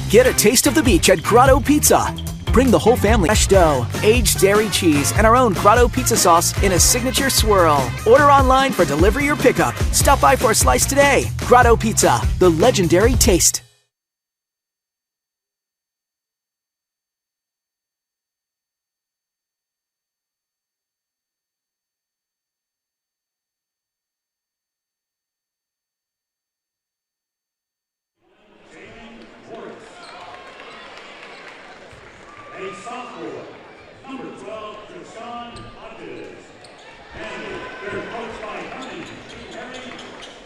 Get a taste of the beach at Grotto Pizza. Bring the whole family fresh dough, aged dairy cheese, and our own Grotto pizza sauce in a signature swirl. Order online for delivery or pickup. Stop by for a slice today. Grotto Pizza, the legendary taste. A sophomore, number 12, and they're coached by Harry,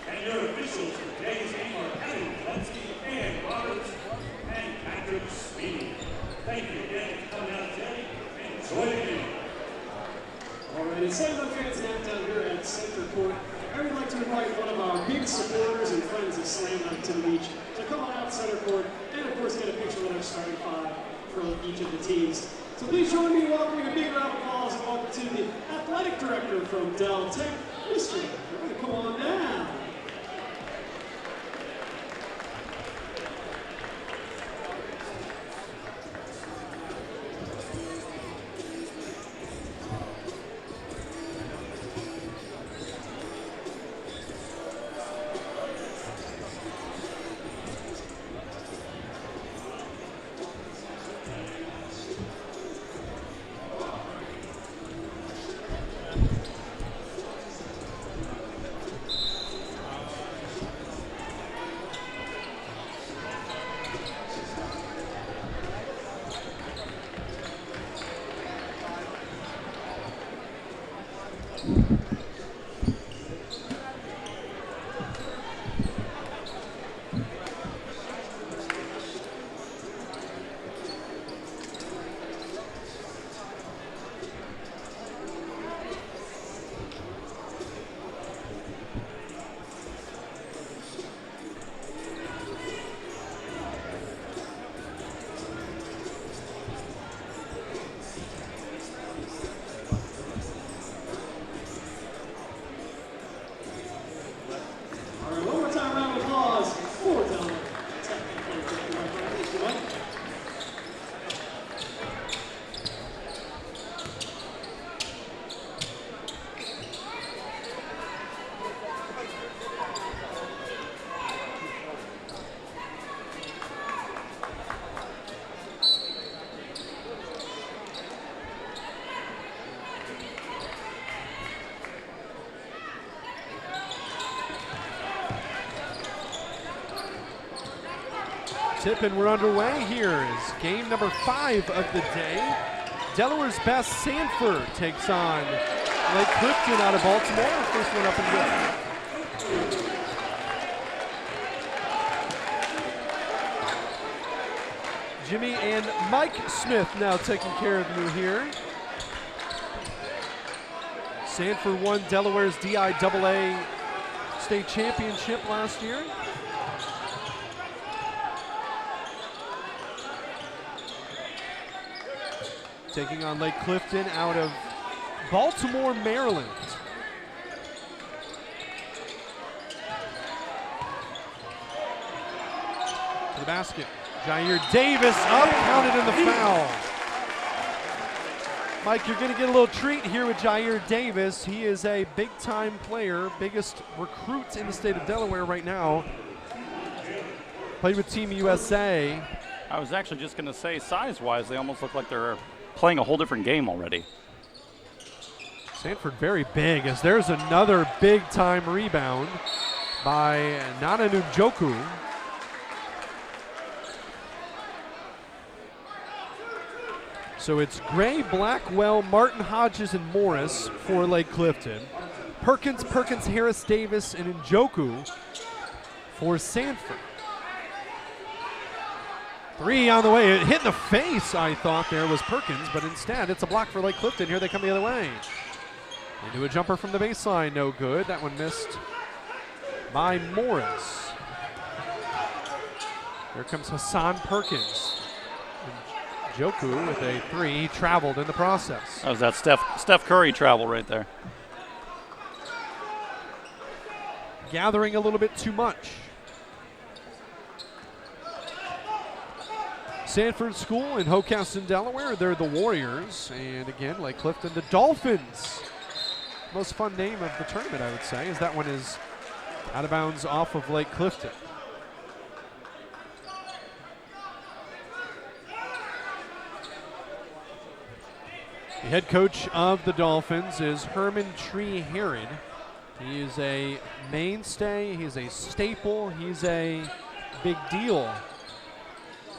and your officials for today's game are Kelly Lensky and Roberts and Patrick Speedy. Thank you again for coming out today and enjoy the game. All right, it's Sanford fans down here at Sanford Court. I would like to invite one of our big supporters and friends of Slam Dunk to the beach to come on out center court and of course get a picture with our starting five from each of the teams. So please join me in welcoming a big round of applause and welcome to the athletic director from Del Tech, Mr. Come on down. Tip and we're underway. Here is game number 5 of the day. Delaware's best Sanford takes on Lake Clifton out of Baltimore. First one up and good. Jimmy and Mike Smith now taking care of you here. Sanford won Delaware's DIAA state championship last year. Taking on Lake Clifton out of Baltimore, Maryland. To the basket. Jair Davis up, counted in the foul. Mike, you're going to get a little treat here with Jair Davis. He is a big-time player, biggest recruit in the state of Delaware right now. Played with Team USA. I was actually just going to say, size-wise, they almost look like they're playing a whole different game already. Sanford very big, as there's another big-time rebound by Nana Njoku. So it's Gray, Blackwell, Martin, Hodges, and Morris for Lake Clifton. Perkins, Harris, Davis, and Njoku for Sanford. Three on the way. It hit in the face, I thought there was Perkins, but instead it's a block for Lake Clifton. Here they come the other way. They do a jumper from the baseline, no good. That one missed by Morris. Here comes Hassan Perkins. Njoku with a three. He traveled in the process. That was that Steph Curry travel right there. Gathering a little bit too much. Sanford School in Hocassin, Delaware. They're the Warriors. And again, like Clifton, the Dolphins. Most fun name of the tournament, I would say, as that one is out of bounds off of Lake Clifton. The head coach of the Dolphins is Herman Tree Herod. He is a mainstay, he's a staple, he's a big deal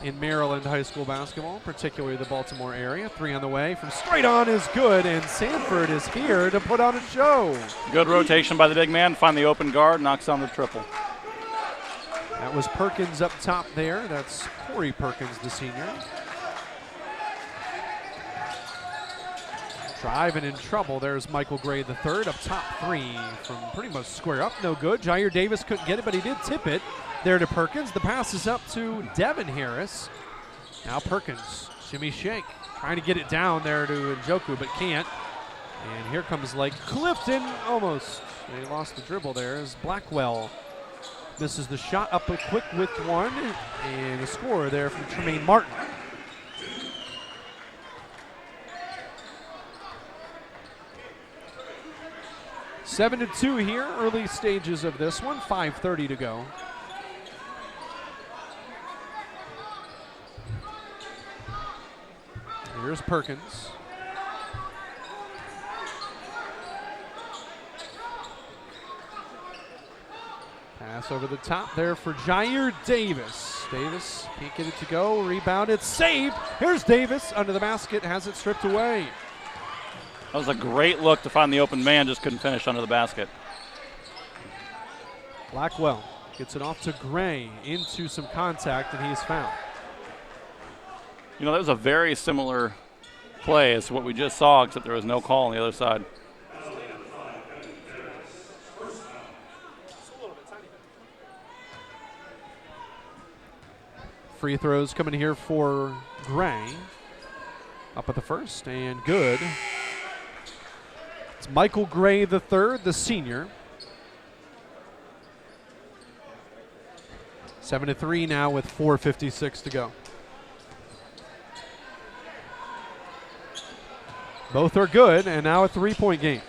in Maryland high school basketball, particularly the Baltimore area. 3 on the way from straight on is good, and Sanford is here to put on a show. Good rotation by the big man, find the open guard, knocks down the triple. That was Perkins up top there. That's Corey Perkins, the senior. Driving in trouble. There's Michael Gray III up top 3 from pretty much square up. No good. Jair Davis couldn't get it, but he did tip it there to Perkins. The pass is up to Devin Harris. Now Perkins, shimmy shake, trying to get it down there to Njoku, but can't. And here comes Lake Clifton. Almost. They lost the dribble there as Blackwell misses the shot. Up a quick with one. And a score there from Tremaine Martin. Seven to 2 here, early stages of this one, 5:30 to go. Here's Perkins. Pass over the top there for Jair Davis. Davis can't get it to go, rebounded, saved. Here's Davis under the basket, has it stripped away. That was a great look to find the open man, just couldn't finish under the basket. Blackwell gets it off to Gray, into some contact, and he's fouled. You know, that was a very similar play as to what we just saw, except there was no call on the other side. Free throws coming here for Gray. Up at the first, and good. It's Michael Gray III, the senior. 7 to 3 now with 4:56 to go. Both are good, and now a 3-point game.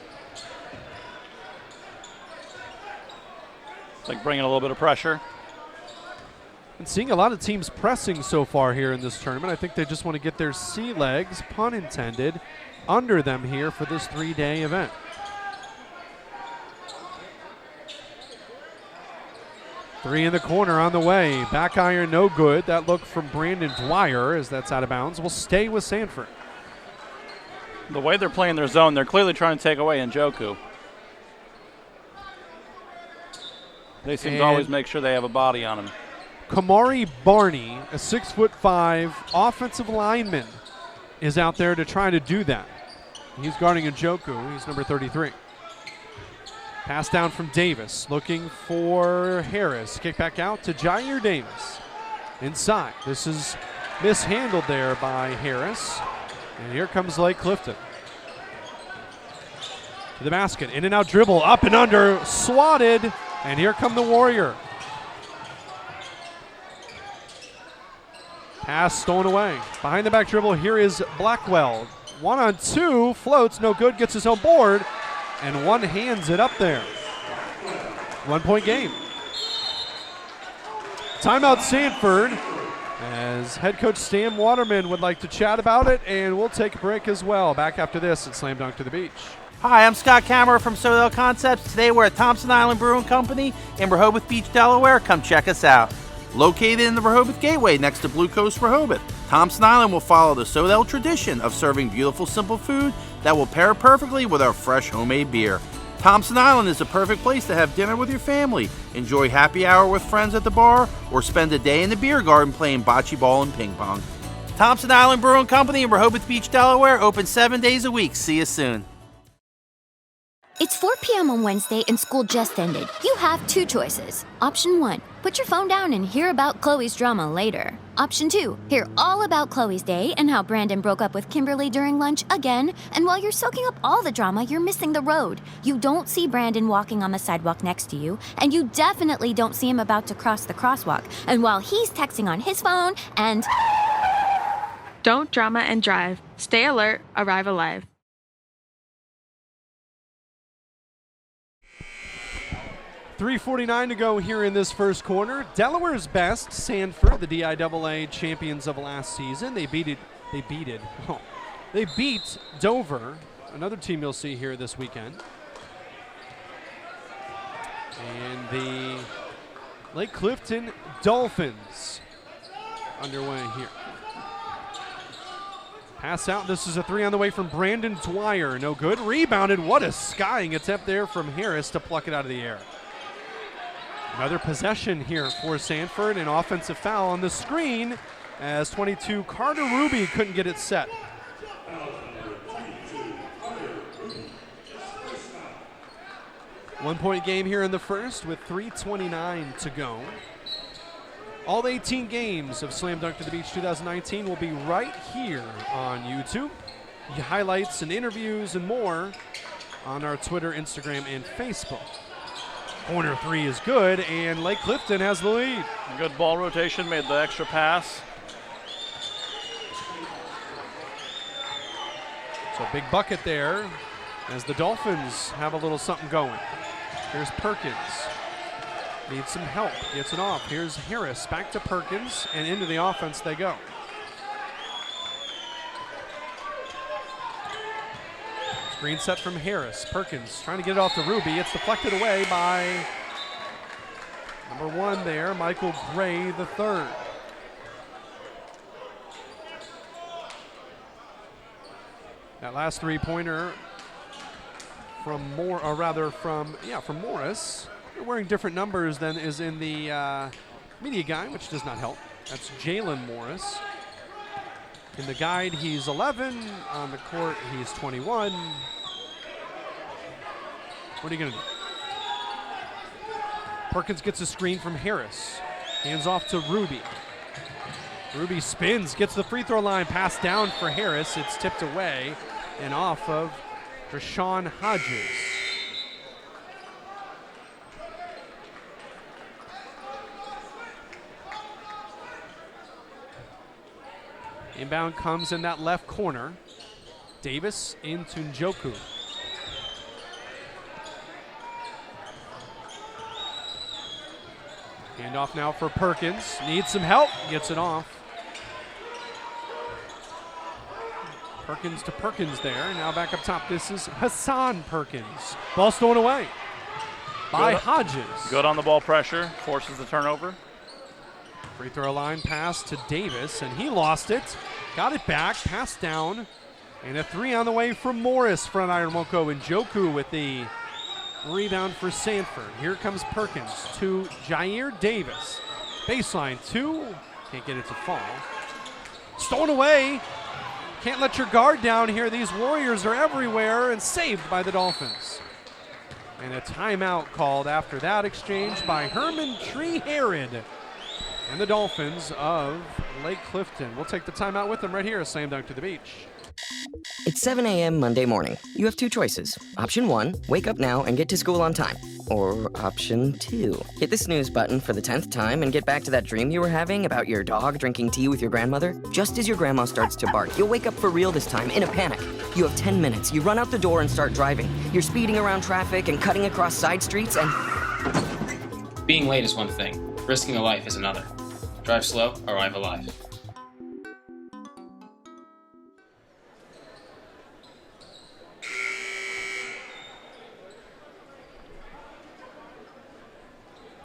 It's like bringing a little bit of pressure. And seeing a lot of teams pressing so far here in this tournament. I think they just want to get their sea legs, pun intended, under them here for this 3-day event. Three in the corner on the way. Back iron, no good. That look from Brandon Dwyer as that's out of bounds. Will stay with Sanford. The way they're playing their zone, they're clearly trying to take away Njoku. They seem to always make sure they have a body on him. Kamari Barney, a 6'5" offensive lineman, is out there to try to do that. He's guarding Njoku. He's number 33. Pass down from Davis, looking for Harris. Kick back out to Jair Davis. Inside. This is mishandled there by Harris. And here comes Lake Clifton. To the basket. In and out dribble. Up and under. Swatted. And here come the Warrior. Pass stolen away. Behind the back dribble, here is Blackwell. 1-on-2, floats, no good, gets his own board, and one hands it up there. 1-point game. Timeout Sanford, as head coach Stan Waterman would like to chat about it, and we'll take a break as well. Back after this at Slam Dunk to the Beach. Hi, I'm Scott Kammerer from Sodell Concepts. Today we're at Thompson Island Brewing Company in Rehoboth Beach, Delaware. Come check us out. Located in the Rehoboth Gateway next to Blue Coast Rehoboth, Thompson Island will follow the Sodell tradition of serving beautiful, simple food that will pair perfectly with our fresh homemade beer. Thompson Island is the perfect place to have dinner with your family, enjoy happy hour with friends at the bar, or spend a day in the beer garden playing bocce ball and ping pong. Thompson Island Brewing Company in Rehoboth Beach, Delaware, open 7 days a week. See you soon. It's 4 p.m. on Wednesday and school just ended. You have 2 choices. Option 1, put your phone down and hear about Chloe's drama later. Option 2, hear all about Chloe's day and how Brandon broke up with Kimberly during lunch again. And while you're soaking up all the drama, you're missing the road. You don't see Brandon walking on the sidewalk next to you, and you definitely don't see him about to cross the crosswalk. And while he's texting on his phone and Don't drama and drive. Stay alert, arrive alive. .349 to go here in this first quarter. Delaware's best, Sanford, the DIAA champions of last season. They beat Dover, another team you'll see here this weekend. And the Lake Clifton Dolphins underway here. Pass out. This is a 3 on the way from Brandon Dwyer. No good. Rebounded. What a skying attempt there from Harris to pluck it out of the air. Another possession here for Sanford. An offensive foul on the screen as 22 Carter Ruby couldn't get it set. 1 point game here in the first with 3:29 to go. All 18 games of Slam Dunk to the Beach 2019 will be right here on YouTube. Highlights and interviews and more on our Twitter, Instagram, and Facebook. Corner 3 is good, and Lake Clifton has the lead. Good ball rotation, made the extra pass. So big bucket there as the Dolphins have a little something going. Here's Perkins. Needs some help. Gets it off. Here's Harris. Back to Perkins, and into the offense they go. Screen set from Harris. Perkins trying to get it off to Ruby. It's deflected away by number 1 there, Michael Gray III. That last three-pointer from Morris. They're wearing different numbers than is in the media guide, which does not help. That's Jalen Morris. In the guide, he's 11. On the court, he's 21. What are you going to do? Perkins gets a screen from Harris. Hands off to Ruby. Ruby spins, gets the free throw line, pass down for Harris. It's tipped away and off of Rashawn Hodges. Inbound comes in that left corner. Davis into Njoku. Handoff now for Perkins. Needs some help. Gets it off. Perkins to Perkins there. Now back up top. This is Hassan Perkins. Ball stolen away by Hodges. Good on the ball pressure. Forces the turnover. Free throw line pass to Davis, and he lost it. Got it back, passed down, and a 3 on the way from Morris. Front iron won't go. And Njoku with the rebound for Sanford. Here comes Perkins to Jair Davis. Baseline 2. Can't get it to fall. Stolen away. Can't let your guard down here. These Warriors are everywhere, and saved by the Dolphins. And a timeout called after that exchange by Herman Tree-Herod and the Dolphins of Lake Clifton. We'll take the timeout with them right here at Slam Dunk to the Beach. It's 7 a.m. Monday morning. You have 2 choices. Option 1, wake up now and get to school on time. Or option 2, hit the snooze button for the 10th time and get back to that dream you were having about your dog drinking tea with your grandmother. Just as your grandma starts to bark, you'll wake up for real this time in a panic. You have 10 minutes. You run out the door and start driving. You're speeding around traffic and cutting across side streets and... Being late is one thing. Risking a life is another. Drive slow, arrive alive.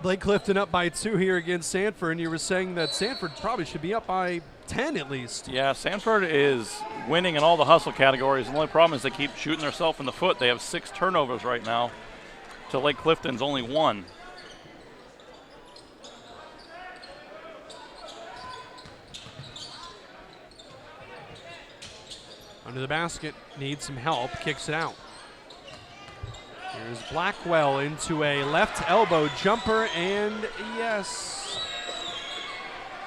Lake Clifton up by 2 here against Sanford, and you were saying that Sanford probably should be up by 10 at least. Yeah, Sanford is winning in all the hustle categories. The only problem is they keep shooting themselves in the foot. They have 6 turnovers right now to Lake Clifton's only 1. Under the basket, needs some help, kicks it out. Here's Blackwell into a left elbow jumper, and yes.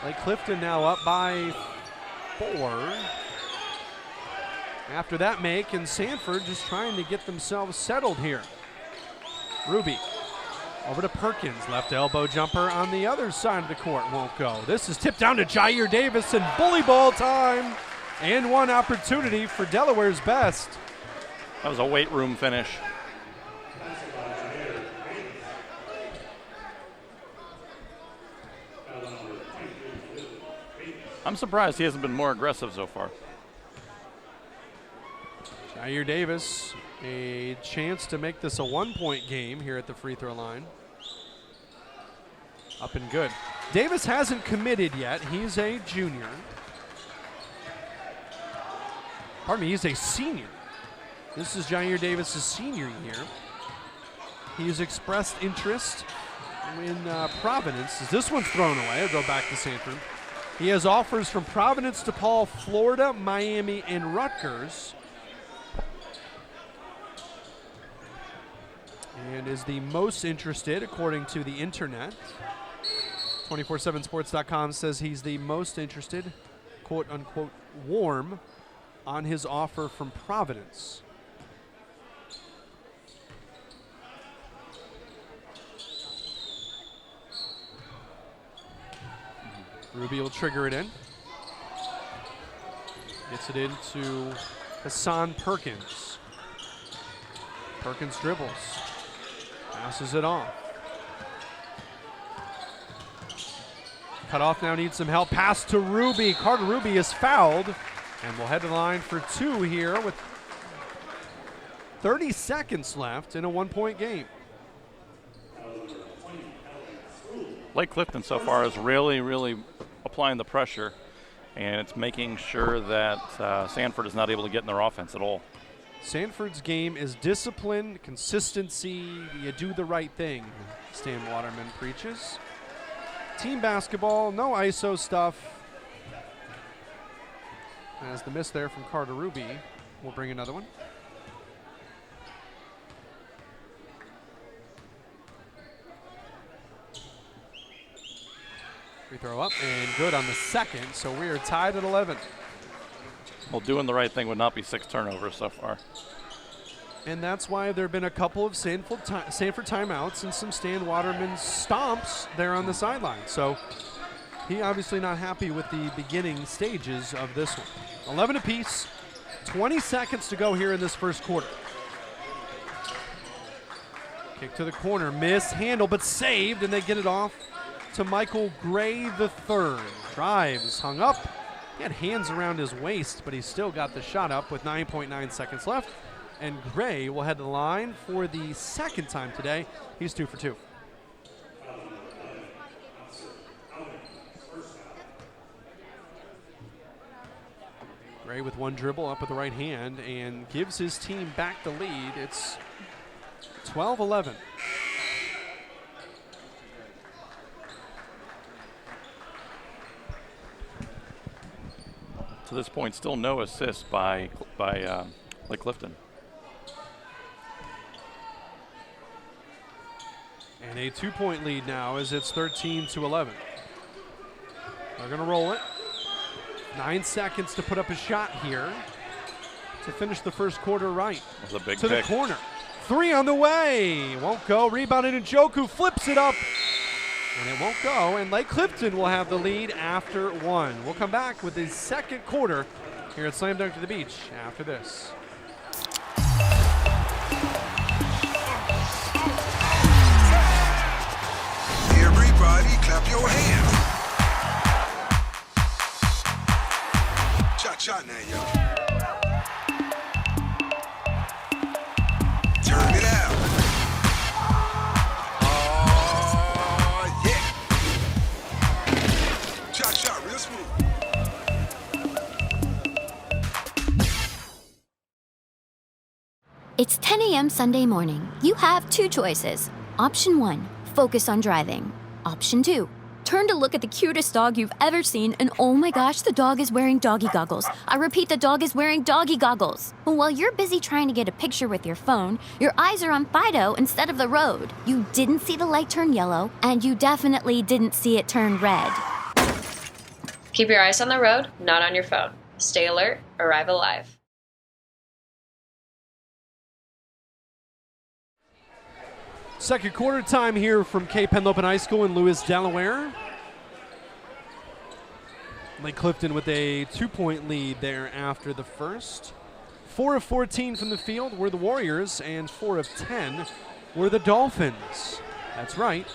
Lake Clifton now up by 4. After that make, and Sanford just trying to get themselves settled here. Ruby over to Perkins, left elbow jumper on the other side of the court, won't go. This is tipped down to Jair Davis, and bully ball time And one opportunity for Delaware's best. That was a weight room finish. I'm surprised he hasn't been more aggressive so far. Jair Davis, a chance to make this a 1-point game here at the free throw line. Up and good. Davis hasn't committed yet. He's a junior. Pardon me, he's a senior. This is Jair Davis' senior year. He's expressed interest in Providence. As this one's thrown away, I'll go back to Sanford. He has offers from Providence, DePaul, Florida, Miami, and Rutgers. And is the most interested, according to the internet. 247sports.com says he's the most interested, quote unquote, warm on his offer from Providence. Ruby will trigger it in. Gets it into Hassan Perkins. Perkins dribbles. Passes it off. Cut off now, needs some help. Pass to Ruby. Carter Ruby is fouled. And we'll head to the line for two here with 30 seconds left in a 1-point game. Lake Clifton so far is really applying the pressure, and it's making sure that Sanford is not able to get in their offense at all. Sanford's game is discipline, consistency, you do the right thing, Stan Waterman preaches. Team basketball, no ISO stuff. As the miss there from Carter Ruby, we'll bring another one. Free throw up and good on the second, so we are tied at 11. Well, doing the right thing would not be 6 turnovers so far. And that's why there have been a couple of Sanford timeouts and some Stan Waterman stomps there on the sideline. So he obviously not happy with the beginning stages of this one. 11 apiece, 20 seconds to go here in this first quarter. Kick to the corner, mishandled but saved, and they get it off to Michael Gray III. Drives, hung up. He had hands around his waist, but he still got the shot up with 9.9 seconds left. And Gray will head to the line for the second time today. He's 2 for 2. Gray with one dribble up with the right hand and gives his team back the lead. It's 12-11. To this point, still no assist by Lake Clifton. And a 2-point lead now as it's 13-11. They're going to roll it. 9 seconds to put up a shot here to finish the first quarter right. That's a big to pick. The corner. 3 on the way. Won't go. Rebounded Njoku. Flips it up. And it won't go. And Lake Clifton will have the lead after 1. We'll come back with the second quarter here at Slam Dunk to the Beach after this. Everybody clap your hands. Cha-cha now, y'all. Turn it out. Oh, yeah. Cha-cha, real smooth. It's 10 a.m. Sunday morning. You have two choices. Option 1, focus on driving. Option 2, turn to look at the cutest dog you've ever seen, and oh my gosh, the dog is wearing doggy goggles. I repeat, the dog is wearing doggy goggles. But while you're busy trying to get a picture with your phone, your eyes are on Fido instead of the road. You didn't see the light turn yellow, and you definitely didn't see it turn red. Keep your eyes on the road, not on your phone. Stay alert, arrive alive. Second quarter time here from Cape Henlopen High School in Lewis, Delaware. Lake Clifton with a 2-point lead there after the first. 4 of 14 from the field were the Warriors, and 4 of 10 were the Dolphins. That's right,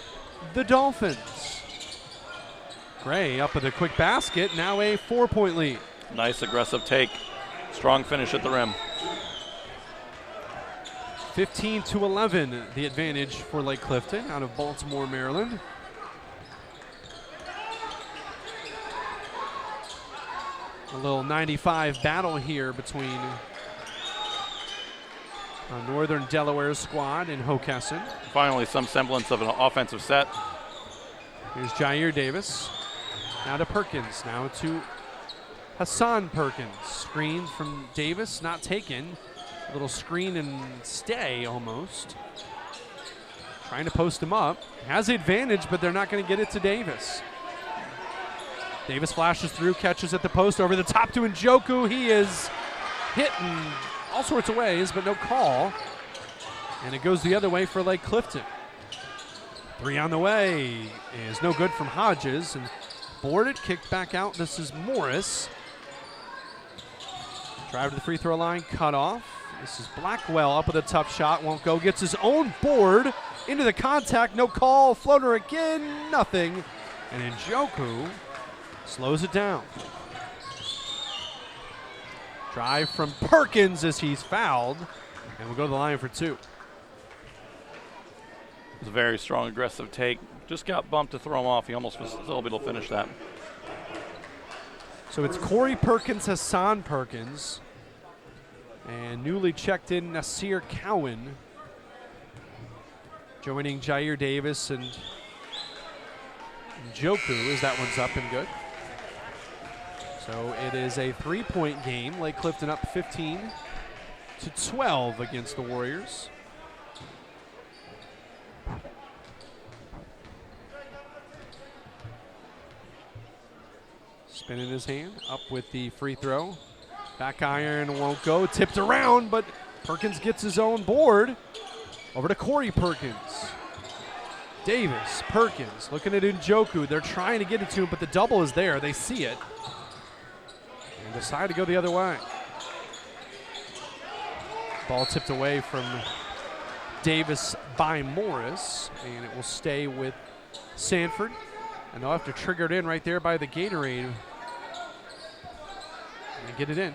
the Dolphins. Gray up with a quick basket, now a 4-point lead. Nice aggressive take. Strong finish at the rim. 15-11, the advantage for Lake Clifton out of Baltimore, Maryland. A little 95 battle here between Northern Delaware squad and Hockessin. Finally, some semblance of an offensive set. Here's Jair Davis. Now to Perkins. Now to Hassan Perkins. Screen from Davis, not taken. A little screen and stay almost. Trying to post him up. Has the advantage, but they're not going to get it to Davis. Davis flashes through, catches at the post, over the top to Njoku. He is hit in all sorts of ways, but no call. And it goes the other way for Lake Clifton. 3 on the way is no good from Hodges. And boarded, kicked back out. This is Morris. Drive to the free throw line, cut off. This is Blackwell up with a tough shot, won't go. Gets his own board into the contact, no call. Floater again, nothing. And Njoku slows it down. Drive from Perkins as he's fouled, and we'll go to the line for 2. It's a very strong, aggressive take. Just got bumped to throw him off. He almost was still able to finish that. So it's Corey Perkins, Hassan Perkins, and newly checked in Nasir Cowan, joining Jair Davis and Njoku as that one's up and good. So it is a 3-point game. Lake Clifton up 15-12 against the Warriors. Spin in his hand, up with the free throw. Back iron won't go, tipped around, but Perkins gets his own board. Over to Corey Perkins. Davis, Perkins, looking at Njoku. They're trying to get it to him, but the double is there. They see it and decide to go the other way. Ball tipped away from Davis by Morris, and it will stay with Sanford. And they'll have to trigger it in right there by the Gatorade and get it in.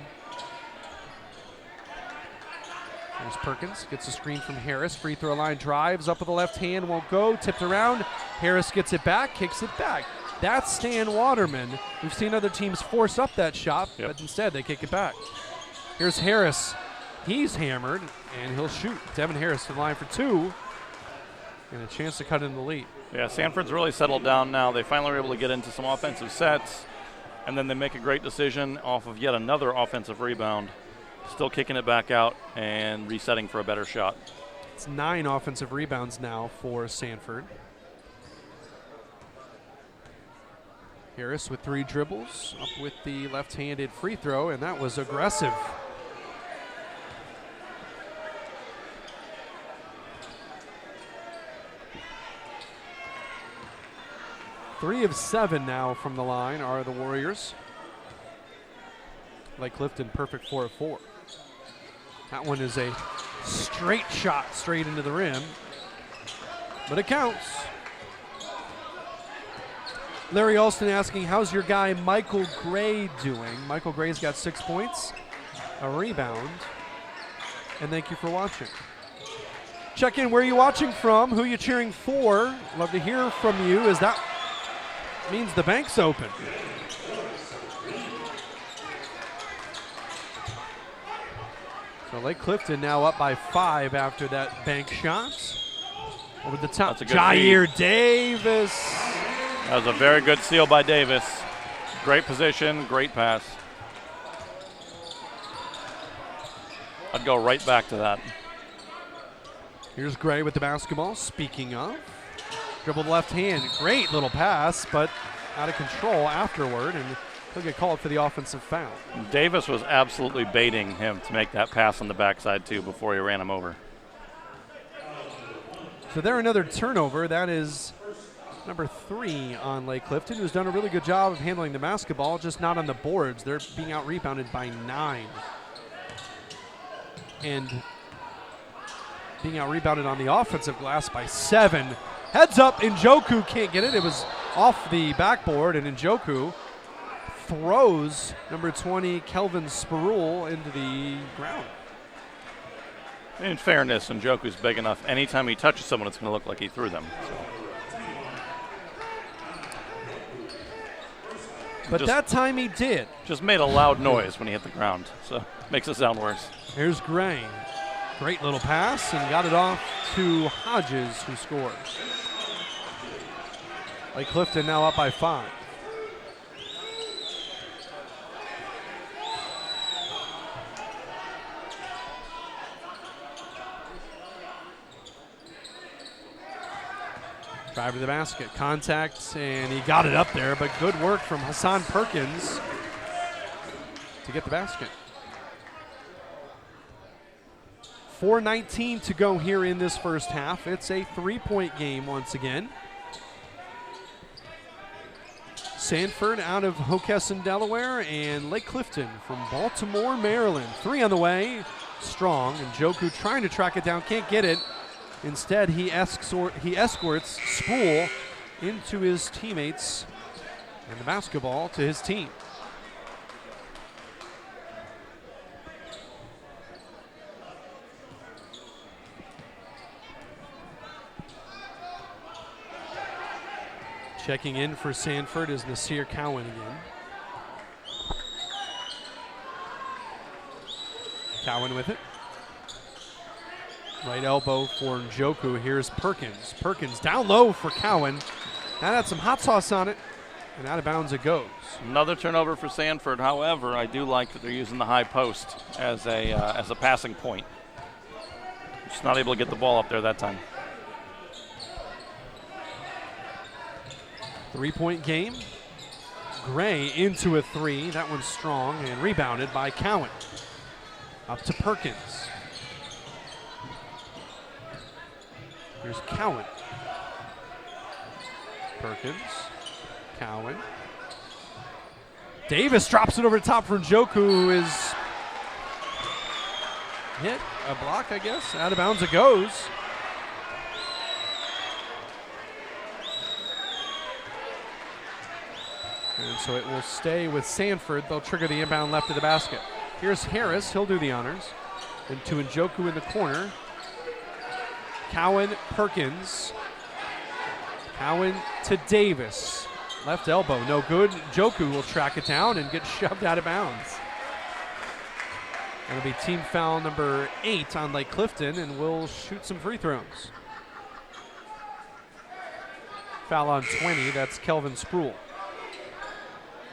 There's Perkins, gets a screen from Harris. Free throw line drives up with the left hand, won't go, tipped around. Harris gets it back, kicks it back. That's Stan Waterman. We've seen other teams force up that shot, but instead they kick it back. Here's Harris. He's hammered, and he'll shoot. Devin Harris to the line for 2, and a chance to cut in the lead. Yeah, Sanford's really settled down now. They finally were able to get into some offensive sets, and then they make a great decision off of yet another offensive rebound. Still kicking it back out and resetting for a better shot. It's 9 offensive rebounds now for Sanford. Harris with 3 dribbles, up with the left-handed free throw, and that was aggressive. Three of 7 now from the line are the Warriors. Lake Clifton, perfect 4 of 4. That one is a straight shot straight into the rim, but it counts. Larry Alston asking, how's your guy Michael Gray doing? Michael Gray's got 6 points, a rebound, and thank you for watching. Check in, where are you watching from? Who are you cheering for? Love to hear from you, as that means the bank's open. So Lake Clifton now up by 5 after that bank shot. Over the top, Jair Davis. That was a very good steal by Davis. Great position, great pass. I'd go right back to that. Here's Gray with the basketball. Speaking of, dribbled left hand. Great little pass, but out of control afterward, and he'll get called for the offensive foul. Davis was absolutely baiting him to make that pass on the backside, too, before he ran him over. So there another turnover. That is number 3 on Lake Clifton, who's done a really good job of handling the basketball, just not on the boards. They're being out-rebounded by 9. And being out-rebounded on the offensive glass by 7. Heads up, Njoku can't get it. It was off the backboard, and Njoku throws number 20, Kelvin Sperul, into the ground. In fairness, Njoku's big enough. Anytime he touches someone, it's going to look like he threw them. So. But that time he did. Just made a loud noise when he hit the ground, so makes it sound worse. Here's Gray. Great little pass, and got it off to Hodges, who scores. Lake Clifton now up by 5. Drive to the basket, contact, and he got it up there, but good work from Hassan Perkins to get the basket. 4:19 to go here in this first half. It's a 3-point game once again. Sanford out of Hockessin, Delaware, and Lake Clifton from Baltimore, Maryland. 3 on the way, strong, and Njoku trying to track it down, can't get it. Instead, he escorts Sproul into his teammates and the basketball to his team. Checking in for Sanford is Nasir Cowan again. Cowan with it. Right elbow for Njoku. Here's Perkins. Perkins down low for Cowan. That had some hot sauce on it, and out of bounds it goes. Another turnover for Sanford. However, I do like that they're using the high post as a passing point. Just not able to get the ball up there that time. 3-point game. Gray into a 3. That one's strong and rebounded by Cowan. Up to Perkins. Here's Cowan. Perkins. Cowan. Davis drops it over the top for Njoku, who is hit a block, I guess. Out of bounds it goes. And so it will stay with Sanford. They'll trigger the inbound left of the basket. Here's Harris. He'll do the honors. And to Njoku in the corner. Cowan, Perkins. Cowan to Davis. Left elbow, no good. Njoku will track it down and get shoved out of bounds. That'll be team foul number 8 on Lake Clifton, and we'll shoot some free throws. Foul on 20, that's Kelvin Sproul.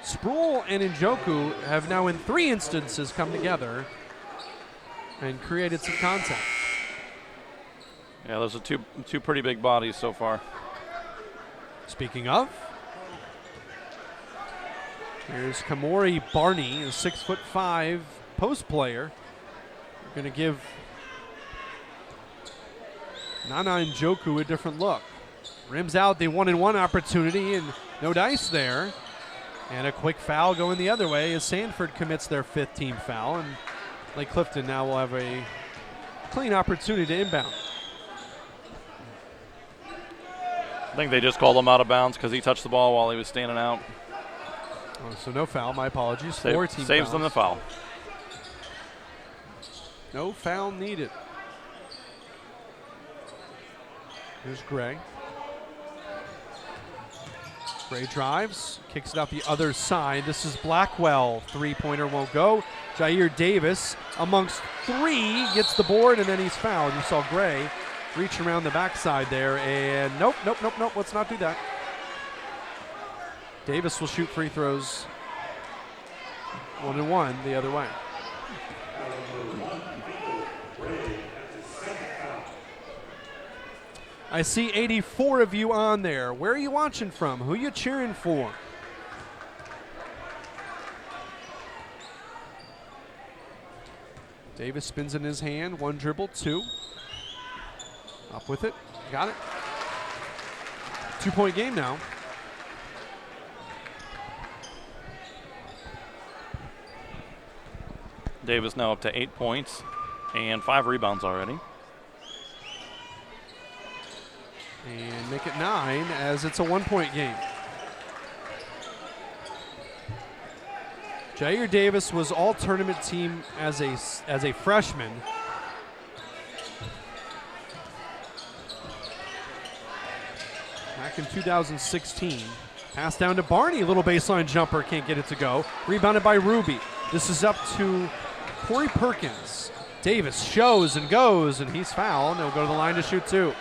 Sproul and Njoku have now in 3 instances come together and created some contact. Yeah, those are two pretty big bodies so far. Speaking of, here's Kamori Barney, a 6'5" post player. We're going to give Nana Njoku a different look. Rims out the 1-and-1 opportunity, and no dice there. And a quick foul going the other way as Sanford commits their 5th team foul, and Lake Clifton now will have a clean opportunity to inbound. I think they just called him out of bounds because he touched the ball while he was standing out. Oh, so no foul, my apologies. 4 team saves fouls. them the foul. No foul needed. Here's Gray. Gray drives, kicks it out the other side. This is Blackwell. 3-pointer won't go. Jair Davis amongst 3 gets the board, and then he's fouled. You saw Gray reach around the backside there, and nope. Let's not do that. Davis will shoot free throws 1-and-1 the other way. I see 84 of you on there. Where are you watching from? Who you cheering for? Davis spins in his hand. 1 dribble, 2. Up with it. Got it. 2-point game now. Davis now up to 8 points and 5 rebounds already. And make it 9 as it's a 1-point game. Jair Davis was all-tournament team as a freshman. Back in 2016. Pass down to Barney, little baseline jumper, can't get it to go. Rebounded by Ruby. This is up to Corey Perkins. Davis shows and goes, and he's fouled. He'll go to the line to shoot 2.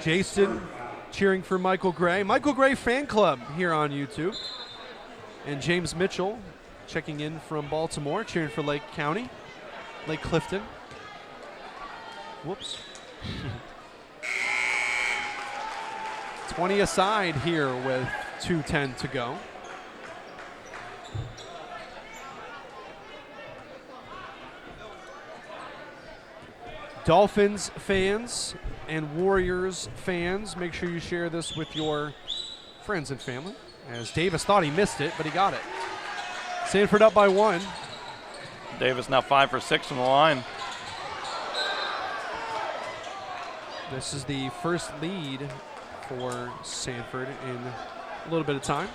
Jason cheering for Michael Gray. Michael Gray fan club here on YouTube. And James Mitchell checking in from Baltimore, cheering for Lake County, Lake Clifton. Whoops. 20 aside here with 2:10 to go. Dolphins fans and Warriors fans, make sure you share this with your friends and family, as Davis thought he missed it, but he got it. Sanford up by 1. Davis now 5 for 6 from the line. This is the first lead for Sanford in a little bit of time.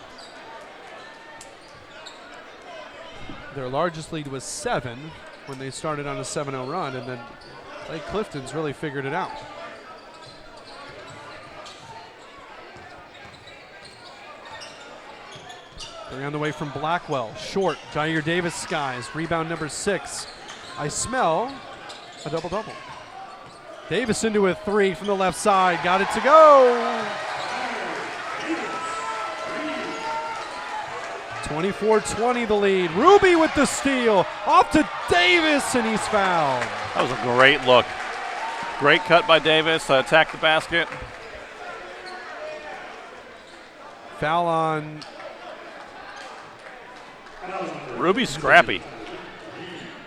Their largest lead was 7 when they started on a 7-0 run, and then Lake Clifton's really figured it out. They're on the way from Blackwell. Short, Jair Davis skies. Rebound number 6. I smell a double-double. Davis into a 3 from the left side. Got it to go. 24-20 the lead. Ruby with the steal. Off to Davis, and he's fouled. That was a great look. Great cut by Davis to attack the basket. Foul on Ruby's scrappy.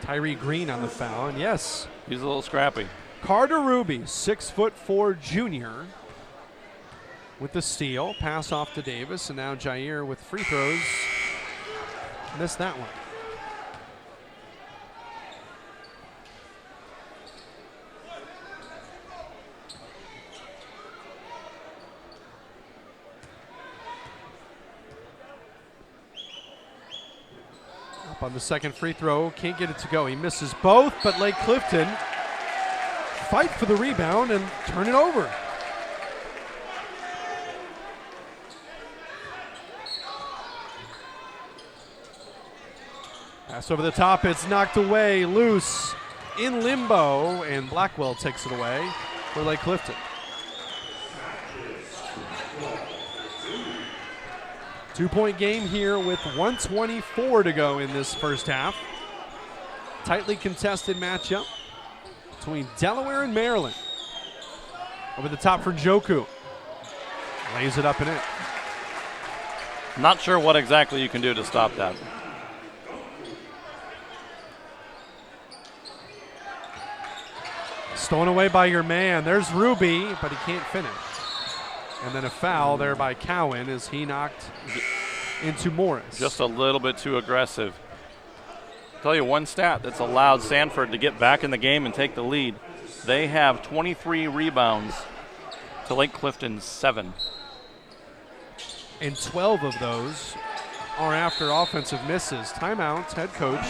Tyree Green on the foul, and yes, he's a little scrappy. Carter Ruby, 6'4" junior, with the steal. Pass off to Davis, and now Jair with free throws. Missed that one. Up on the second free throw, can't get it to go. He misses both, but Lake Clifton fight for the rebound and turn it over. Pass over the top, it's knocked away, loose, in limbo, and Blackwell takes it away for Lake Clifton. Two-point game here with 1:24 to go in this first half. Tightly contested matchup between Delaware and Maryland. Over the top for Njoku. Lays it up and in. Not sure what exactly you can do to stop that. Stolen away by your man. There's Ruby, but he can't finish. And then a foul there by Cowan as he knocked into Morris. Just a little bit too aggressive. I'll tell you one stat that's allowed Sanford to get back in the game and take the lead. They have 23 rebounds to Lake Clifton's 7. And 12 of those are after offensive misses. Timeout, head coach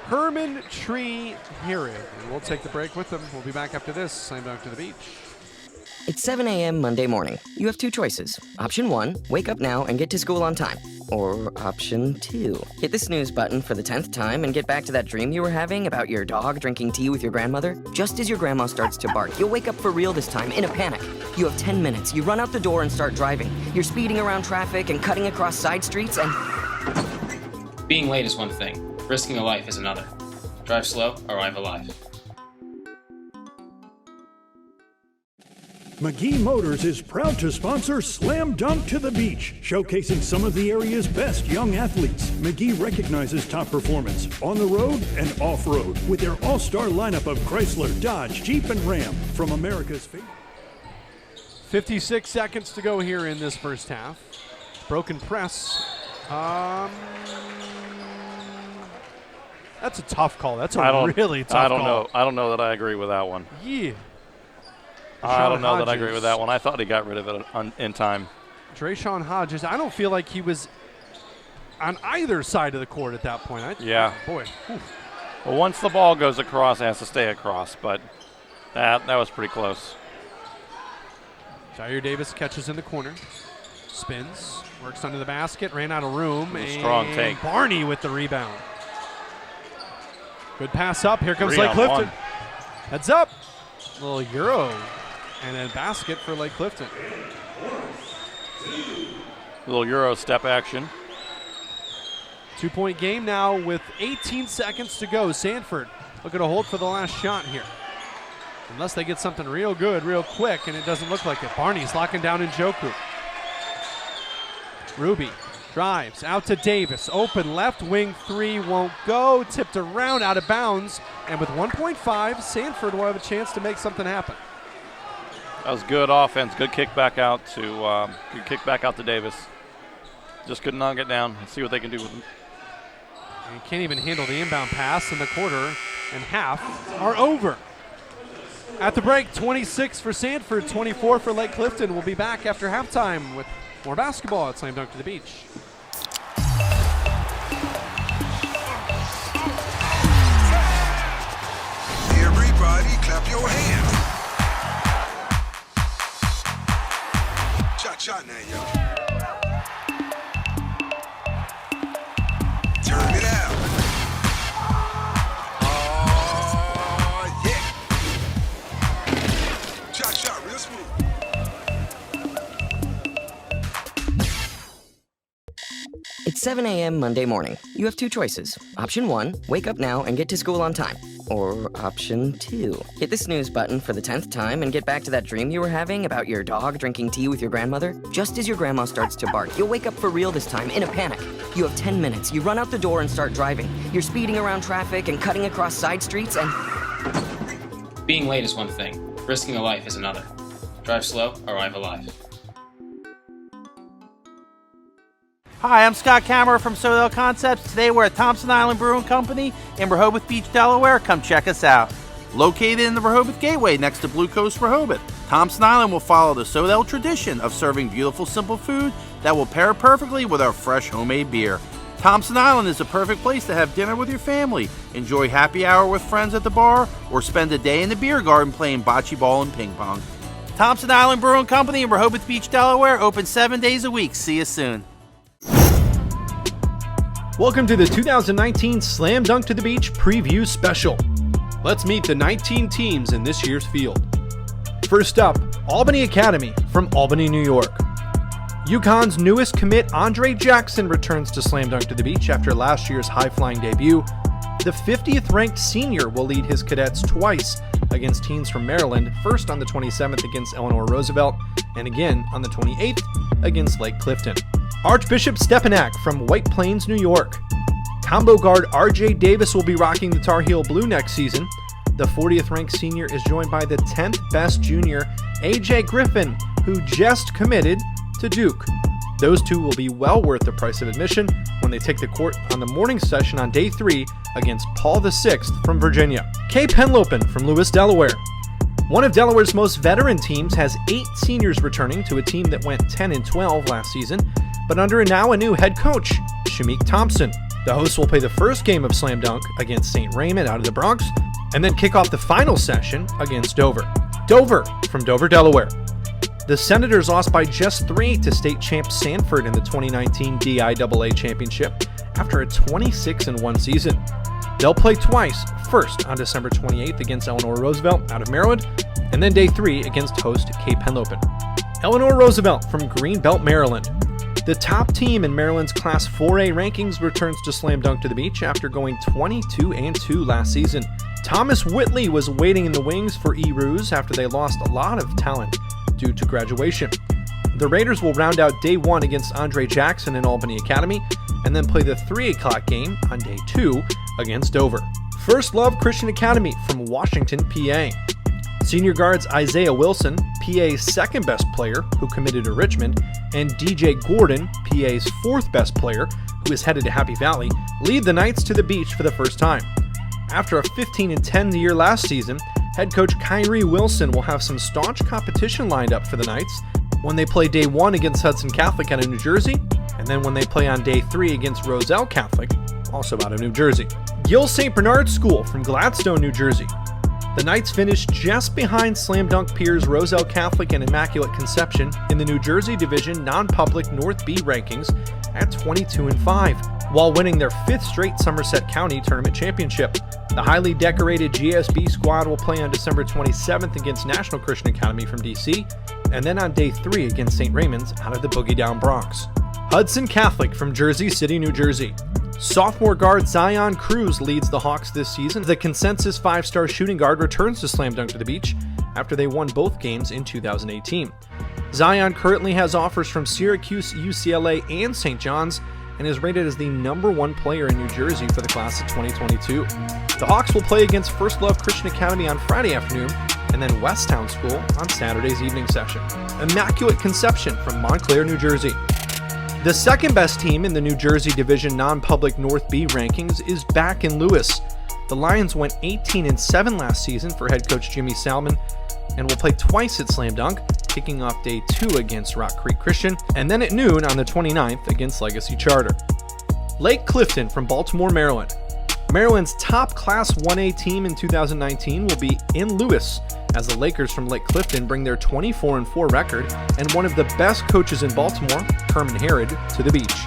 Herman Tree Herod. And we'll take the break with them. We'll be back after this. Slam dunk to the beach. It's 7 a.m. Monday morning. You have two choices. Option 1, wake up now and get to school on time. Or option 2, hit the snooze button for the 10th time and get back to that dream you were having about your dog drinking tea with your grandmother. Just as your grandma starts to bark, you'll wake up for real this time in a panic. You have 10 minutes. You run out the door and start driving. You're speeding around traffic and cutting across side streets and... Being late is one thing. Risking a life is another. Drive slow, arrive alive. McGee Motors is proud to sponsor Slam Dunk to the Beach, showcasing some of the area's best young athletes. McGee recognizes top performance on the road and off-road with their all-star lineup of Chrysler, Dodge, Jeep, and Ram from America's favorite. 56 seconds to go here in this first half. Broken press. That's a tough call. That's really tough call. I don't know that I agree with that one. Yeah. I don't know that I agree with that one. I thought he got rid of it in time. Drayshawn Hodges, I don't feel like he was on either side of the court at that point. Boy. Oof. Well, once the ball goes across, it has to stay across, but that was pretty close. Jair Davis catches in the corner, spins, works under the basket, ran out of room. A strong take. Barney with the rebound. Good pass up. Here comes Lake Clifton. Heads up. A little Euro and a basket for Lake Clifton. Little Euro step action. 2-point game now with 18 seconds to go. Sanford looking to hold for the last shot here. Unless they get something real good, real quick, and it doesn't look like it. Barney's locking down Njoku. Ruby drives out to Davis. Open left wing three won't go. Tipped around out of bounds. And with 1.5, Sanford will have a chance to make something happen. That was good offense. Good kick back out to Davis. Just couldn't knock it down. Let's see what they can do with him. And he can't even handle the inbound pass, and the quarter and half are over. At the break, 26 for Sanford, 24 for Lake Clifton. We'll be back after halftime with more basketball at Slam Dunk to the Beach. Everybody clap your hands. Cha-cha now, y'all. Turn it out. Oh, yeah. Cha-cha, real smooth. It's 7 a.m. Monday morning. You have two choices. Option 1, wake up now and get to school on time. Or Option 2, hit the snooze button for the 10th time and get back to that dream you were having about your dog drinking tea with your grandmother. Just as your grandma starts to bark, you'll wake up for real this time in a panic. You have 10 minutes. You run out the door and start driving. You're speeding around traffic and cutting across side streets and... Being late is one thing. Risking a life is another. Drive slow, arrive alive. Hi, I'm Scott Kammerer from Sodell Concepts. Today we're at Thompson Island Brewing Company in Rehoboth Beach, Delaware. Come check us out. Located in the Rehoboth Gateway next to Blue Coast Rehoboth, Thompson Island will follow the Sodell tradition of serving beautiful, simple food that will pair perfectly with our fresh homemade beer. Thompson Island is a perfect place to have dinner with your family, enjoy happy hour with friends at the bar, or spend a day in the beer garden playing bocce ball and ping pong. Thompson Island Brewing Company in Rehoboth Beach, Delaware, open 7 days a week. See you soon. Welcome to the 2019 Slam Dunk to the Beach Preview Special. Let's meet the 19 teams in this year's field. First up, Albany Academy from Albany, New York. UConn's newest commit, Andre Jackson, returns to Slam Dunk to the Beach after last year's high-flying debut. The 50th-ranked senior will lead his cadets twice against teams from Maryland, first on the 27th against Eleanor Roosevelt, and again on the 28th against Lake Clifton. Archbishop Stepanak from White Plains, New York. Combo guard RJ Davis will be rocking the Tar Heel blue next season. The 40th-ranked senior is joined by the 10th best junior, AJ Griffin, who just committed to Duke. Those two will be well worth the price of admission when they take the court on the morning session on day 3 against Paul VI from Virginia. Kay Penlopen from Lewis, Delaware. One of Delaware's most veteran teams has 8 seniors returning to a team that went 10-12 last season, but under a new head coach, Shamik Thompson. The hosts will play the first game of Slam Dunk against St. Raymond out of the Bronx, and then kick off the final session against Dover. Dover from Dover, Delaware. The Senators lost by just 3 to state champ Sanford in the 2019 DIAA Championship after a 26-1 season. They'll play twice, first on December 28th against Eleanor Roosevelt out of Maryland, and then day 3 against host Kay Penlopen. Eleanor Roosevelt from Greenbelt, Maryland. The top team in Maryland's Class 4A rankings returns to Slam Dunk to the Beach after going 22-2 last season. Thomas Whitley was waiting in the wings for E-Roos after they lost a lot of talent due to graduation. The Raiders will round out day 1 against Andre Jackson in Albany Academy, and then play the 3 o'clock game on day 2 against Dover. First Love Christian Academy from Washington, PA. Senior guards Isaiah Wilson, PA's second best player, who committed to Richmond, and DJ Gordon, PA's fourth best player, who is headed to Happy Valley, lead the Knights to the beach for the first time. After a 15-10 year last season, head coach Kyrie Wilson will have some staunch competition lined up for the Knights when they play day 1 against Hudson Catholic out of New Jersey, and then when they play on day 3 against Roselle Catholic, also out of New Jersey. Gill St. Bernard School from Gladstone, New Jersey. The Knights finished just behind slam dunk peers Roselle Catholic and Immaculate Conception in the New Jersey Division non-public North B rankings at 22-5, while winning their 5th straight Somerset County Tournament Championship. The highly decorated GSB squad will play on December 27th against National Christian Academy from DC, and then on day 3 against St. Raymond's out of the Boogie Down Bronx. Hudson Catholic from Jersey City, New Jersey. Sophomore guard Zion Cruz leads the Hawks this season. The consensus 5-star shooting guard returns to Slam Dunk to the Beach after they won both games in 2018. Zion currently has offers from Syracuse, UCLA, and St. John's, and is rated as the #1 player in New Jersey for the class of 2022. The Hawks will play against First Love Christian Academy on Friday afternoon, and then Westtown School on Saturday's evening session. Immaculate Conception from Montclair, New Jersey. The second best team in the New Jersey Division non-public North B rankings is back in Lewis. The Lions went 18-7 last season for head coach Jimmy Salmon and will play twice at Slam Dunk, kicking off day 2 against Rock Creek Christian, and then at noon on the 29th against Legacy Charter. Lake Clifton from Baltimore, Maryland. Maryland's top Class 1A team in 2019 will be in Lewis, as the Lakers from Lake Clifton bring their 24-4 record and one of the best coaches in Baltimore, Herman Herod, to the beach.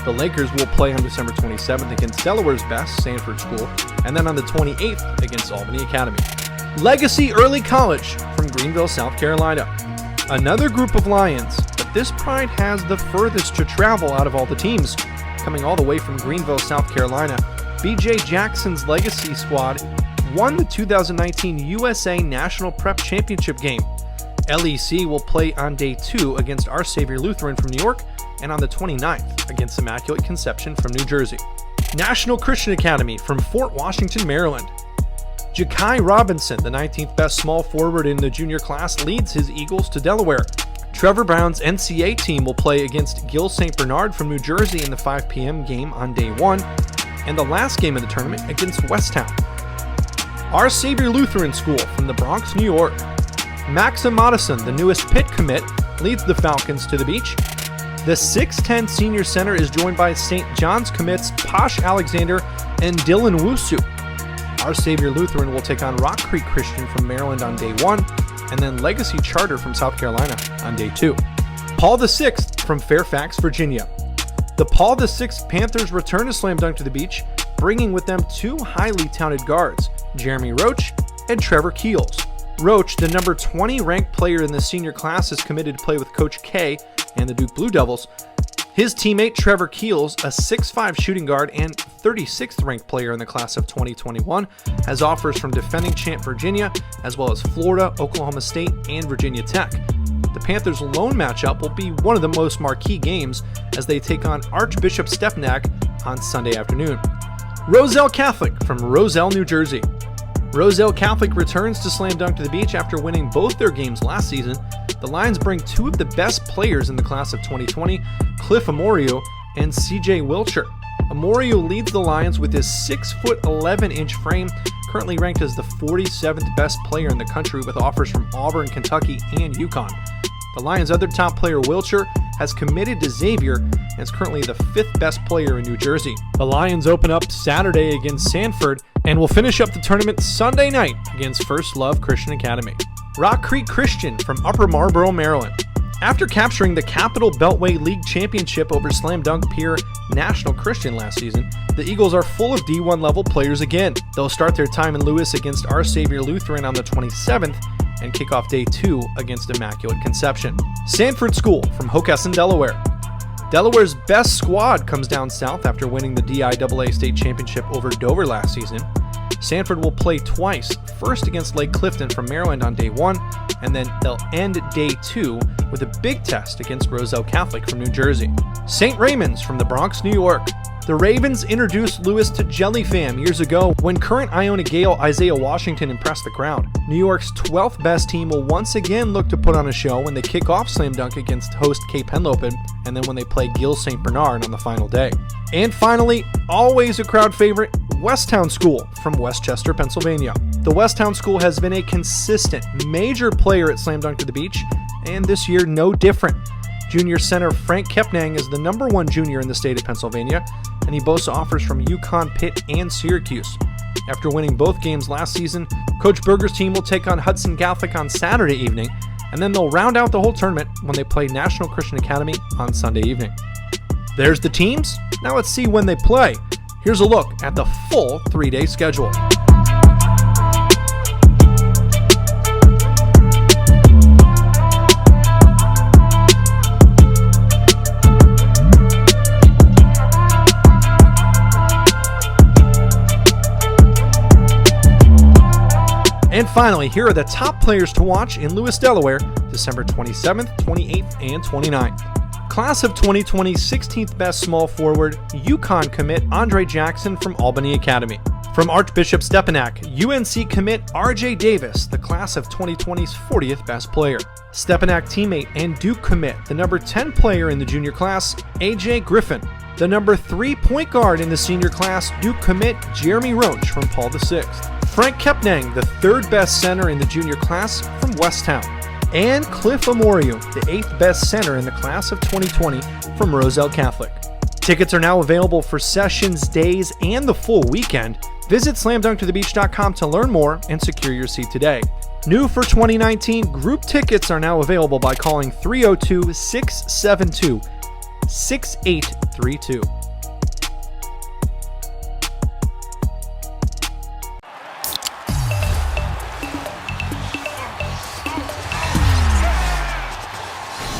The Lakers will play on December 27th against Delaware's best, Sanford School, and then on the 28th against Albany Academy. Legacy Early College from Greenville, South Carolina. Another group of Lions, but this pride has the furthest to travel out of all the teams. Coming all the way from Greenville, South Carolina, BJ Jackson's Legacy squad won the 2019 USA National Prep Championship game. LEC will play on day 2 against Our Savior Lutheran from New York, and on the 29th against Immaculate Conception from New Jersey. National Christian Academy from Fort Washington, Maryland. Ja'Kai Robinson, the 19th best small forward in the junior class, leads his Eagles to Delaware. Trevor Brown's NCAA team will play against Gill St. Bernard from New Jersey in the 5 p.m. game on day 1, and the last game of the tournament against Westtown. Our Savior Lutheran School from the Bronx, New York. Maxim Madison, the newest Pitt commit, leads the Falcons to the beach. The 6'10 senior center is joined by St. John's commits Posh Alexander and Dylan Wusu. Our Savior Lutheran will take on Rock Creek Christian from Maryland on day 1, and then Legacy Charter from South Carolina on day 2. Paul VI from Fairfax, Virginia. The Paul VI Panthers return to Slam Dunk to the Beach, bringing with them 2 highly talented guards, Jeremy Roach and Trevor Keels. Roach, the number 20 ranked player in the senior class, is committed to play with Coach K and the Duke Blue Devils. His teammate Trevor Keels, a 6'5 shooting guard and 36th ranked player in the class of 2021, has offers from defending champ Virginia, as well as Florida, Oklahoma State, and Virginia Tech. The Panthers' lone matchup will be one of the most marquee games as they take on Archbishop Stepnac on Sunday afternoon. Roselle Catholic from Roselle, New Jersey. Roselle Catholic returns to Slam Dunk to the Beach after winning both their games last season. The Lions bring 2 of the best players in the class of 2020, Cliff Amorio and CJ Wilcher. Amorio leads the Lions with his 6'11" frame, currently ranked as the 47th best player in the country with offers from Auburn, Kentucky, and UConn. The Lions' other top player, Wilcher, has committed to Xavier and is currently the 5th best player in New Jersey. The Lions open up Saturday against Sanford and will finish up the tournament Sunday night against First Love Christian Academy. Rock Creek Christian from Upper Marlboro, Maryland. After capturing the Capital Beltway League Championship over Slam Dunk peer National Christian last season, the Eagles are full of D1 level players again. They'll start their time in Lewis against Our Savior Lutheran on the 27th and kick off day 2 against Immaculate Conception. Sanford School from Hockessin, Delaware. Delaware's best squad comes down south after winning the DIAA state championship over Dover last season. Sanford will play twice, first against Lake Clifton from Maryland on day 1, and then they'll end day 2 with a big test against Roselle Catholic from New Jersey. St. Raymond's from the Bronx, New York. The Ravens introduced Lewis to Jelly Fam years ago when current Iona Gale Isaiah Washington impressed the crowd. New York's 12th best team will once again look to put on a show when they kick off Slam Dunk against host Cape Henlopen, and then when they play Gil St. Bernard on the final day. And finally, always a crowd favorite, Westtown School from Westchester, Pennsylvania. The Westtown School has been a consistent, major player at Slam Dunk to the Beach, and this year no different. Junior center Frank Kepnang is the #1 junior in the state of Pennsylvania, and he boasts offers from UConn, Pitt, and Syracuse. After winning both games last season, Coach Berger's team will take on Hudson Catholic on Saturday evening, and then they'll round out the whole tournament when they play National Christian Academy on Sunday evening. There's the teams. Now let's see when they play. Here's a look at the full 3-day schedule. And finally, here are the top players to watch in Lewis, Delaware, December 27th, 28th, and 29th. Class of 2020 16th best small forward, UConn commit Andre Jackson from Albany Academy. From Archbishop Stepanak, UNC commit RJ Davis, the class of 2020's 40th best player. Stepanak teammate and Duke commit, the number 10 player in the junior class, AJ Griffin. The number 3 point guard in the senior class, Duke commit Jeremy Roach from Paul VI. Frank Kepnang, the 3rd best center in the junior class from Westtown. And Cliff Amoriu, the 8th best center in the class of 2020 from Roselle Catholic. Tickets are now available for sessions, days, and the full weekend. Visit slamdunktothebeach.com to learn more and secure your seat today. New for 2019, group tickets are now available by calling 302-672-6832.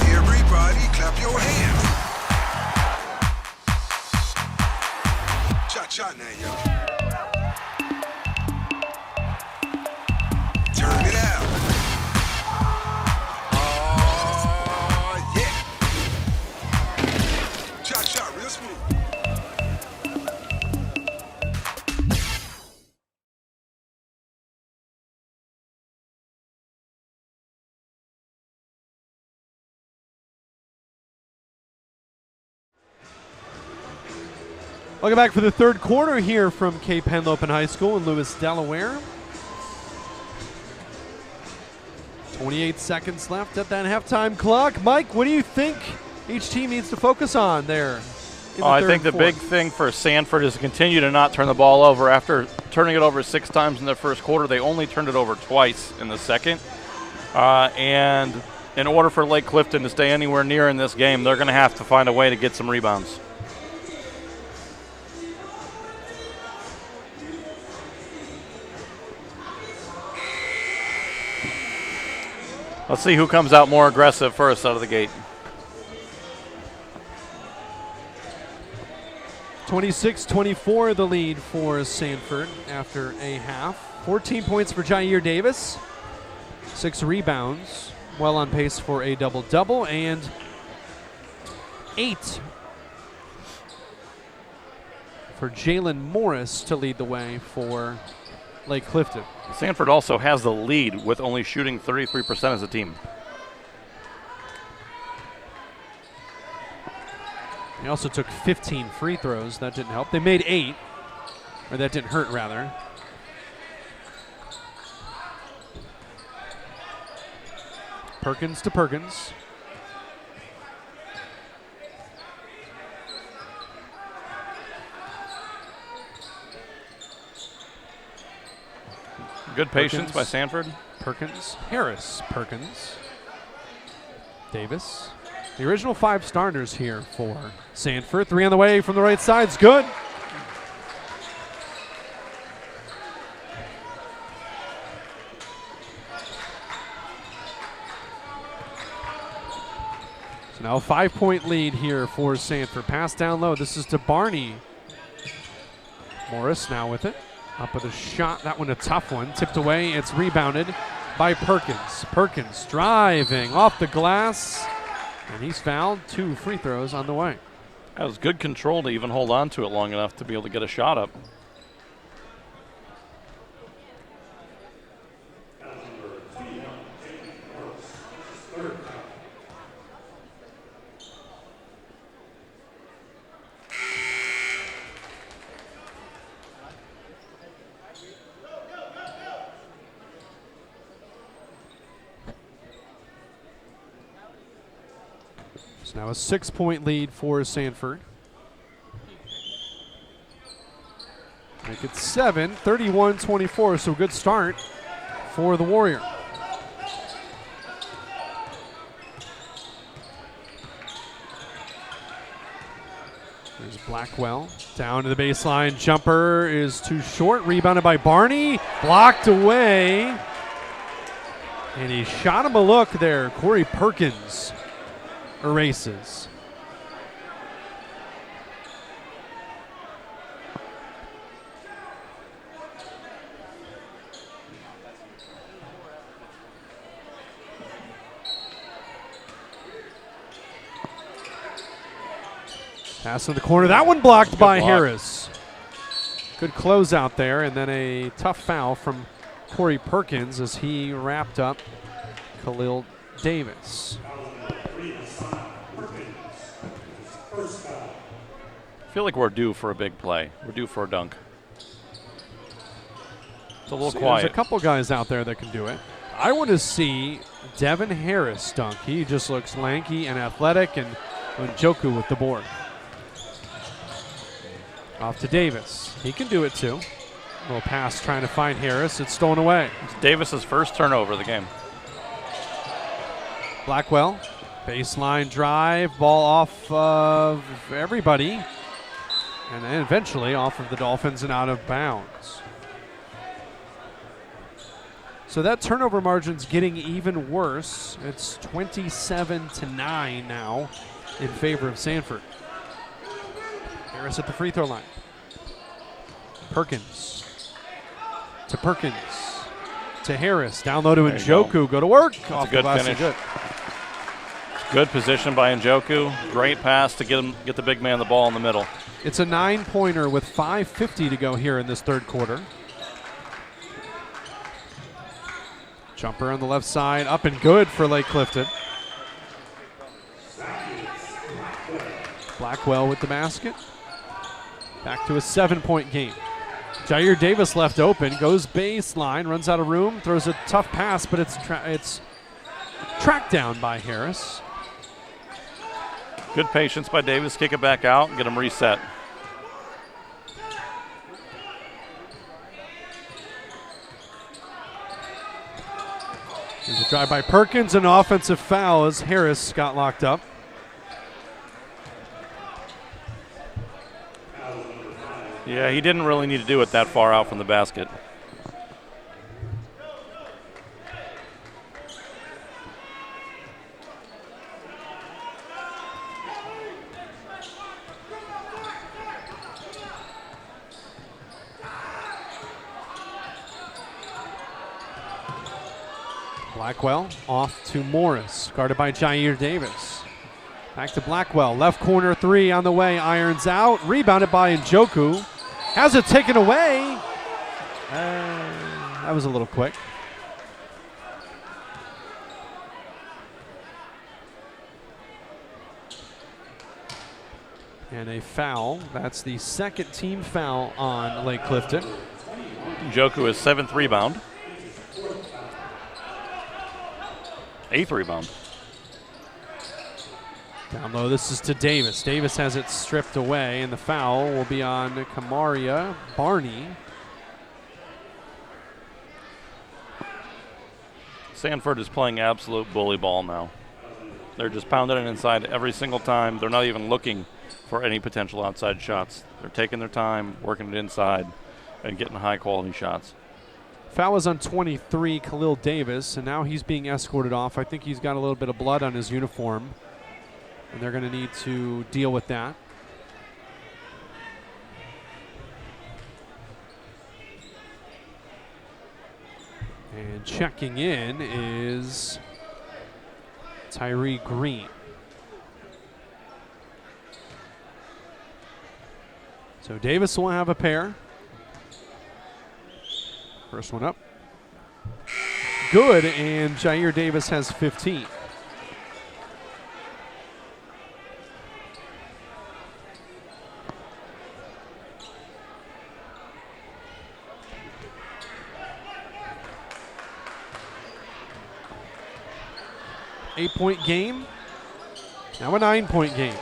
Everybody clap your hands. Cha-cha now, y'all. Turn it out. Oh, yeah. Cha-cha, real smooth. Welcome back for the third quarter here from Cape Henlopen High School in Lewis, Delaware. 28 seconds left at that halftime clock. Mike, what do you think each team needs to focus on there? I think the big thing for Sanford is to continue to not turn the ball over. After turning it over 6 times in the first quarter, they only turned it over twice in the second. And in order for Lake Clifton to stay anywhere near in this game, they're going to have to find a way to get some rebounds. Let's see who comes out more aggressive first out of the gate. 26-24 the lead for Sanford after a half. 14 points for Jair Davis. 6 rebounds. Well on pace for a double-double. And 8 for Jalen Morris to lead the way for Lake Clifton. Sanford also has the lead with only shooting 33% as a team. They also took 15 free throws. That didn't help. They made 8. Or that didn't hurt, rather. Perkins to Perkins. Good patience Perkins, by Sanford. Perkins, Harris, Perkins, Davis. The original 5 starters here for Sanford. 3 on the way from the right side. It's good. So now a 5-point lead here for Sanford. Pass down low. This is to Barney. Morris now with it. Up with a shot. That one a tough one. Tipped away. It's rebounded by Perkins. Perkins driving off the glass. And he's fouled. 2 free throws on the way. That was good control to even hold on to it long enough to be able to get a shot up. Now a 6-point lead for Sanford. Make it 7, 31-24, so good start for the Warrior. There's Blackwell down to the baseline. Jumper is too short. Rebounded by Barney. Blocked away. And he shot him a look there. Corey Perkins erases. Pass in the corner. That one blocked by Harris. Good close out there, and then a tough foul from Corey Perkins as he wrapped up Khalil Davis. I feel like we're due for a big play. We're due for a dunk. It's a little quiet. There's a couple guys out there that can do it. I want to see Devin Harris dunk. He just looks lanky and athletic, and Njoku with the board. Off to Davis. He can do it too. A little pass trying to find Harris. It's stolen away. It's Davis's first turnover of the game. Blackwell, baseline drive, ball off of everybody, and then eventually off of the Dolphins and out of bounds. So that turnover margin's getting even worse. It's 27-9 now in favor of Sanford. Harris at the free throw line. Perkins to Perkins to Harris. Down low to Njoku. Go to work. That's off a good the glass. finish. Good. Good position by Njoku. Great pass to get the big man the ball in the middle. It's a 9-pointer with 5:50 to go here in this third quarter. Jumper on the left side, up and good for Lake Clifton. Blackwell with the basket. Back to a 7-point game. Jair Davis left open, goes baseline, runs out of room, throws a tough pass, but it's tracked down by Harris. Good patience by Davis. Kick it back out and get him reset. There's a drive by Perkins, an offensive foul as Harris got locked up. Yeah, he didn't really need to do it that far out from the basket. Blackwell off to Morris, guarded by Jair Davis. Back to Blackwell, left corner three on the way, irons out, rebounded by Njoku. Has it taken away. That was a little quick. And a foul. That's the second team foul on Lake Clifton. Njoku is 7th rebound. 8th rebound. Down low, this is to Davis. Davis has it stripped away, and the foul will be on Kamaria Barney. Sanford is playing absolute bully ball now. They're just pounding it inside every single time. They're not even looking for any potential outside shots. They're taking their time, working it inside, and getting high-quality shots. Foul was on 23, Khalil Davis, and now he's being escorted off. I think he's got a little bit of blood on his uniform, and they're going to need to deal with that. And checking in is Tyree Green. So Davis will have a pair. First one up. Good, and Jair Davis has 15. Eight-point game. Now a 9-point game.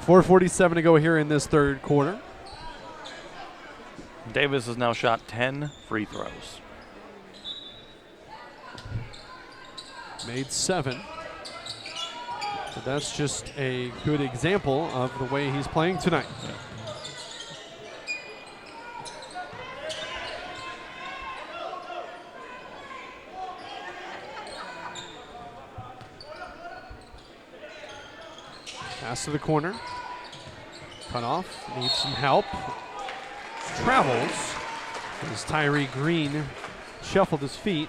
.447 to go here in this third quarter. Davis has now shot 10 free throws. Made 7. So that's just a good example of the way he's playing tonight. Yeah. Pass to the corner. Cut off. Needs some help. Travels. As Tyree Green shuffled his feet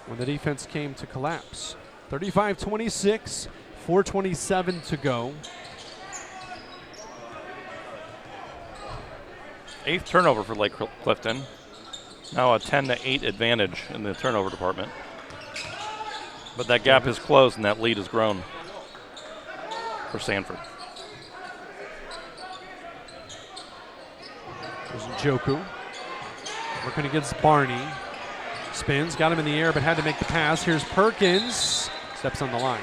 when the defense came to collapse. 35-26. 4:27 to go. 8th turnover for Lake Clifton. Now a 10-8 advantage in the turnover department. But that gap is closed and that lead has grown for Sanford. There's Njoku. Working against Barney. Spins, got him in the air, but had to make the pass. Here's Perkins. Steps on the line.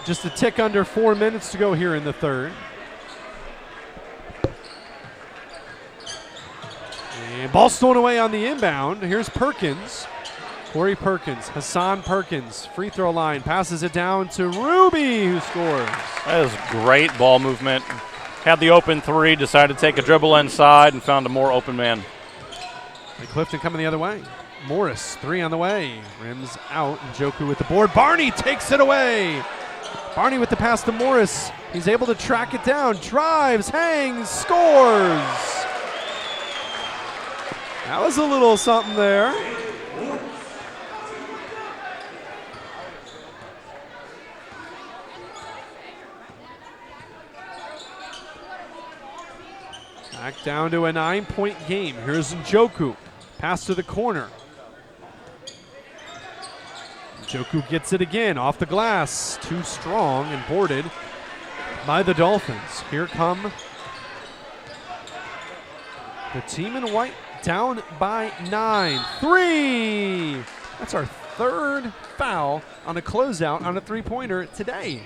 Just a tick under 4 minutes to go here in the third. And ball stolen away on the inbound. Here's Perkins. Corey Perkins, Hassan Perkins, free throw line, passes it down to Ruby, who scores. That is great ball movement. Had the open three, decided to take a dribble inside and found a more open man. And Clifton coming the other way. Morris, 3 on the way. Rims out, and Njoku with the board. Barney takes it away. Barney with the pass to Morris. He's able to track it down, drives, hangs, scores. That was a little something there. Back down to a 9-point game. Here's Njoku. Pass to the corner. Njoku gets it again off the glass. Too strong and boarded by the Dolphins. Here come the team in white down by 9. 3! That's our third foul on a closeout on a three-pointer today.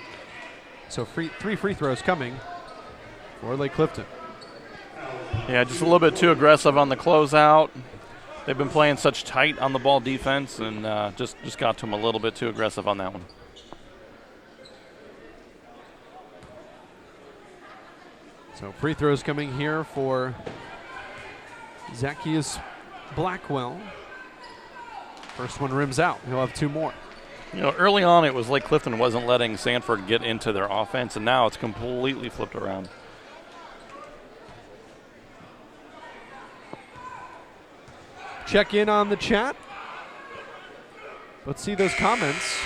So 3 free throws coming for Lake Clifton. Yeah, just a little bit too aggressive on the closeout. They've been playing such tight on the ball defense and just got to them a little bit too aggressive on that one. So free throws coming here for Zacchaeus Blackwell. First one rims out. He'll have 2 more. You know, early on it was like Clifton wasn't letting Sanford get into their offense, and now it's completely flipped around. Check in on the chat. Let's see those comments.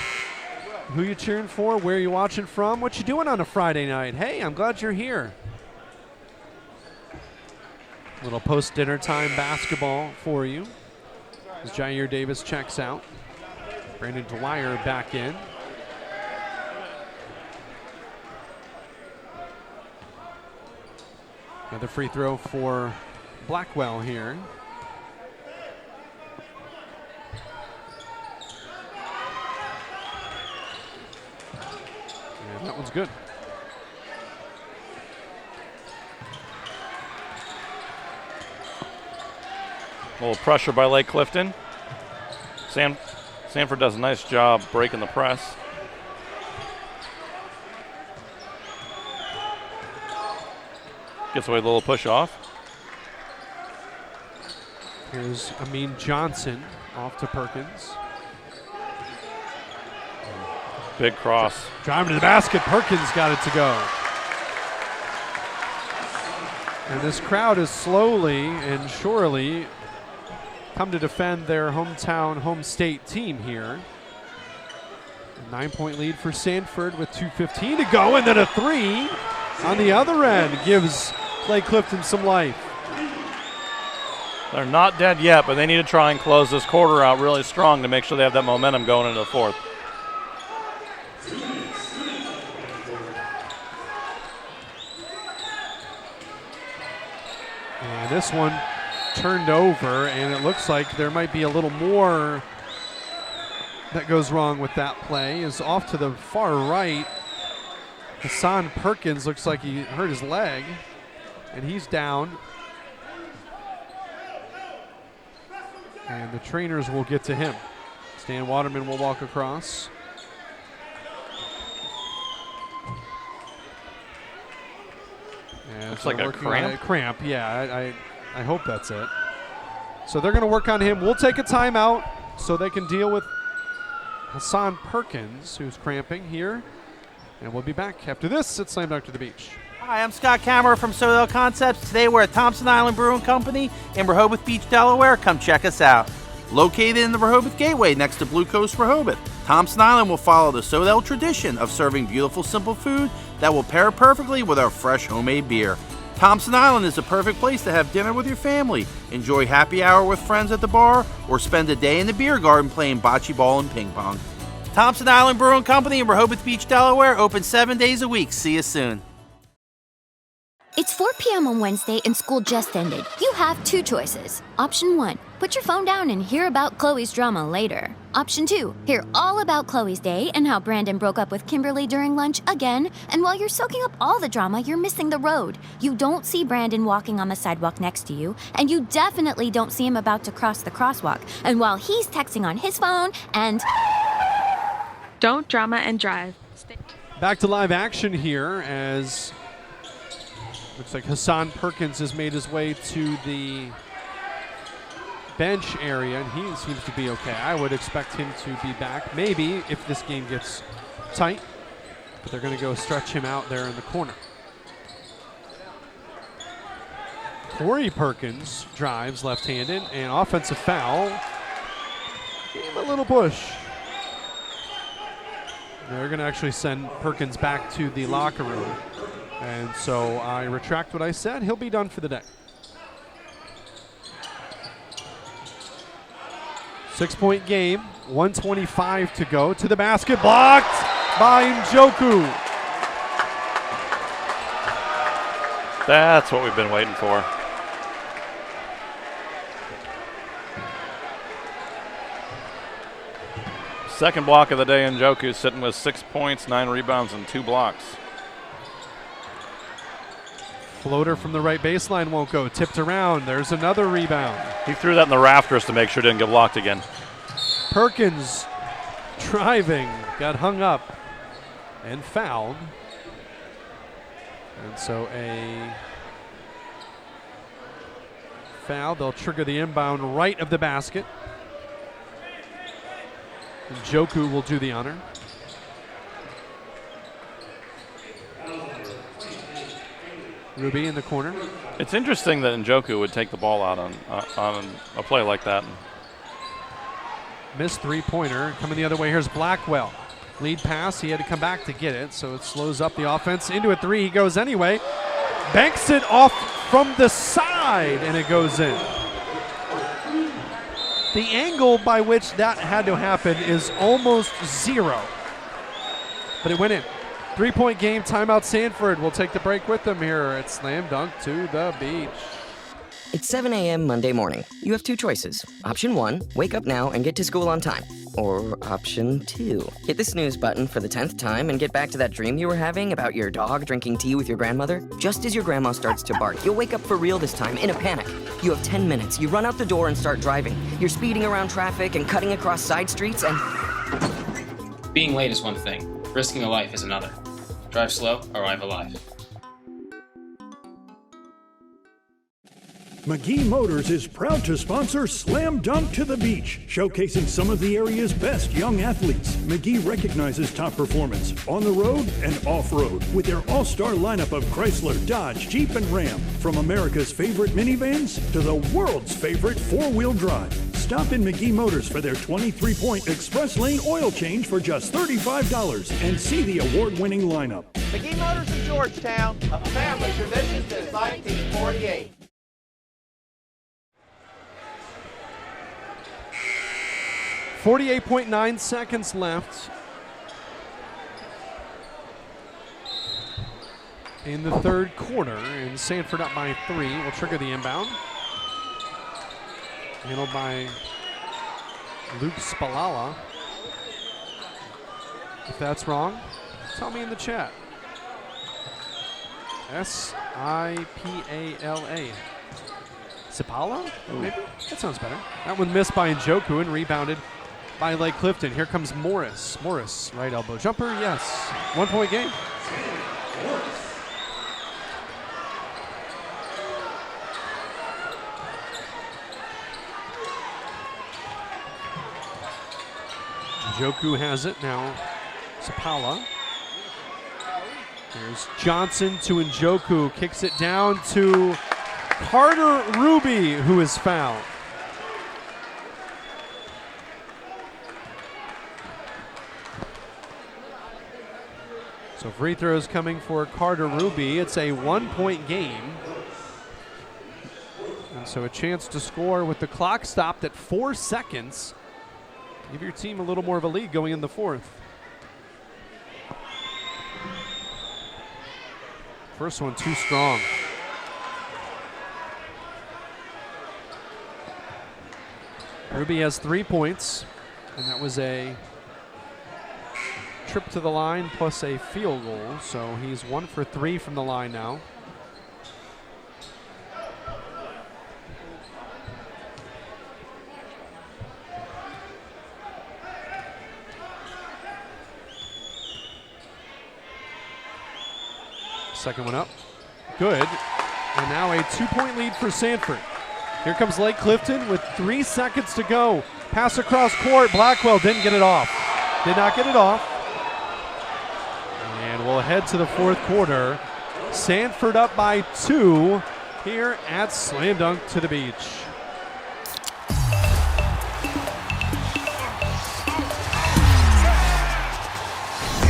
Who you cheering for? Where you watching from? What you doing on a Friday night? Hey, I'm glad you're here. Little post-dinner time basketball for you as Jair Davis checks out. Brandon Dwyer back in. Another free throw for Blackwell here. And that one's good. A little pressure by Lake Clifton. Sanford does a nice job breaking the press. Gets away with a little push off. Here's Amin Johnson off to Perkins. Big cross. Driving to the basket. Perkins got it to go. And this crowd is slowly and surely come to defend their hometown, home state team here. A 9-point lead for Sanford with 2:15 to go, and then a three on the other end gives Clifton some life. They're not dead yet, but they need to try and close this quarter out really strong to make sure they have that momentum going into the fourth. And this one turned over, and it looks like there might be a little more that goes wrong with that play. Is off to the far right. Hassan Perkins looks like he hurt his leg, and he's down. And the trainers will get to him. Stan Waterman will walk across. Looks like a cramp. Cramp, yeah. I hope that's it. So they're going to work on him. We'll take a timeout so they can deal with Hassan Perkins, who's cramping here. And we'll be back after this at Slam Dunk to the Beach. Hi, I'm Scott Kammerer from Sodell Concepts. Today we're at Thompson Island Brewing Company in Rehoboth Beach, Delaware. Come check us out. Located in the Rehoboth Gateway next to Blue Coast Rehoboth, Thompson Island will follow the Sodell tradition of serving beautiful, simple food that will pair perfectly with our fresh homemade beer. Thompson Island is the perfect place to have dinner with your family, enjoy happy hour with friends at the bar, or spend a day in the beer garden playing bocce ball and ping pong. Thompson Island Brewing Company in Rehoboth Beach, Delaware, open 7 days a week. See you soon. It's 4 p.m. on Wednesday and school just ended. You have two choices. Option 1, put your phone down and hear about Chloe's drama later. Option 2, hear all about Chloe's day and how Brandon broke up with Kimberly during lunch again. And while you're soaking up all the drama, you're missing the road. You don't see Brandon walking on the sidewalk next to you, and you definitely don't see him about to cross the crosswalk. And while he's texting on his phone and... Don't drama and drive. Back to live action here as looks like Hassan Perkins has made his way to the bench area, and he seems to be okay. I would expect him to be back, maybe, if this game gets tight. But they're going to go stretch him out there in the corner. Corey Perkins drives left-handed, and offensive foul. Gave him a little push. They're going to actually send Perkins back to the locker room. And so I retract what I said. He'll be done for the day. 6-point game, 1:25 to go. To the basket, blocked by Njoku. That's what we've been waiting for. Second block of the day, Njoku sitting with 6 points, 9 rebounds, and 2 blocks. Floater from the right baseline won't go. Tipped around. There's another rebound. He threw that in the rafters to make sure it didn't get blocked again. Perkins driving, got hung up and fouled. And so a foul. They'll trigger the inbound right of the basket. And Njoku will do the honor. Ruby in the corner. It's interesting that Njoku would take the ball out on a play like that. Missed three-pointer. Coming the other way, here's Blackwell. Lead pass, he had to come back to get it, so it slows up the offense. Into a three, he goes anyway. Banks it off from the side, and it goes in. The angle by which that had to happen is almost zero, but it went in. 3-point game, timeout Sanford. We'll take the break with them here at Slam Dunk to the Beach. It's 7 a.m. Monday morning. You have two choices. Option 1, wake up now and get to school on time. Or Option 2, hit the snooze button for the 10th time and get back to that dream you were having about your dog drinking tea with your grandmother. Just as your grandma starts to bark, you'll wake up for real this time in a panic. You have 10 minutes. You run out the door and start driving. You're speeding around traffic and cutting across side streets and... Being late is one thing. Risking a life is another. Drive slow, arrive alive. McGee Motors is proud to sponsor Slam Dunk to the Beach, showcasing some of the area's best young athletes. McGee recognizes top performance on the road and off-road with their all-star lineup of Chrysler, Dodge, Jeep, and Ram. From America's favorite minivans to the world's favorite four-wheel drive. Stop in McGee Motors for their 23-point express lane oil change for just $35 and see the award-winning lineup. McGee Motors in Georgetown, a family tradition since 1948. 48.9 seconds left in the third quarter, and Sanford up by 3 will trigger the inbound. Handled by Luke Spalala. If that's wrong, tell me in the chat. S-I-P-A-L-A. Sipala? Maybe? That sounds better. That one missed by Njoku and rebounded by Lake Clifton. Here comes Morris. Morris, right elbow jumper, yes. 1 point game. Njoku has it now. Sipala. Here's Johnson to Njoku. Kicks it down to Carter Ruby, who is fouled. So free throws coming for Carter Ruby. It's a 1 point game. And so a chance to score with the clock stopped at 4 seconds. Give your team a little more of a lead going in the fourth. First one too strong. Ruby has 3 points, and that was a trip to the line plus a field goal, so he's 1 for 3 from the line now. Second one up. Good. And now a 2 point lead for Sanford. Here comes Lake Clifton with 3 seconds to go. Pass across court. Blackwell didn't get it off. Did not get it off. And we'll head to the fourth quarter. Sanford up by 2 here at Slam Dunk to the Beach.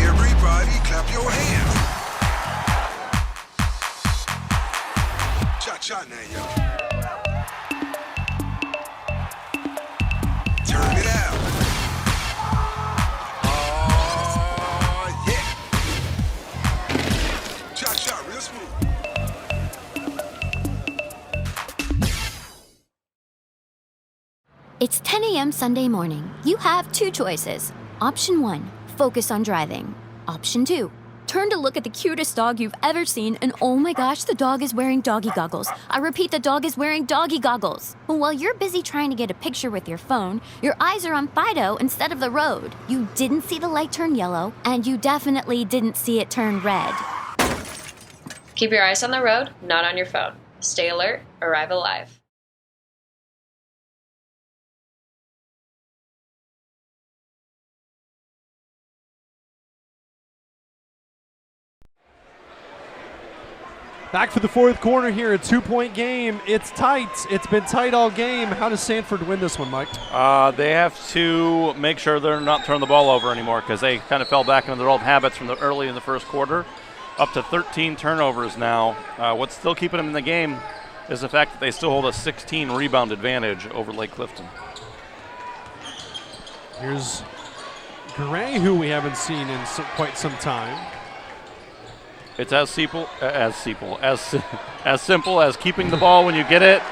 Everybody clap your hands. Cha-cha now, yo. Turn it out. Oh, yeah. Cha-cha, real smooth. It's 10 a.m. Sunday morning. You have 2 choices. Option 1, focus on driving. Option 2, turn to look at the cutest dog you've ever seen, and oh my gosh, the dog is wearing doggy goggles. I repeat, the dog is wearing doggy goggles. But while you're busy trying to get a picture with your phone, your eyes are on Fido instead of the road. You didn't see the light turn yellow, and you definitely didn't see it turn red. Keep your eyes on the road, not on your phone. Stay alert, arrive alive. Back for the fourth quarter here, a 2 point game. It's tight. It's been tight all game. How does Sanford win this one, Mike? They have to make sure they're not turning the ball over anymore because they kind of fell back into their old habits from the early in the first quarter. Up to 13 turnovers now. What's still keeping them in the game is the fact that they still hold a 16 rebound advantage over Lake Clifton. Here's Gray, who we haven't seen in quite some time. It's as simple as keeping the ball when you get it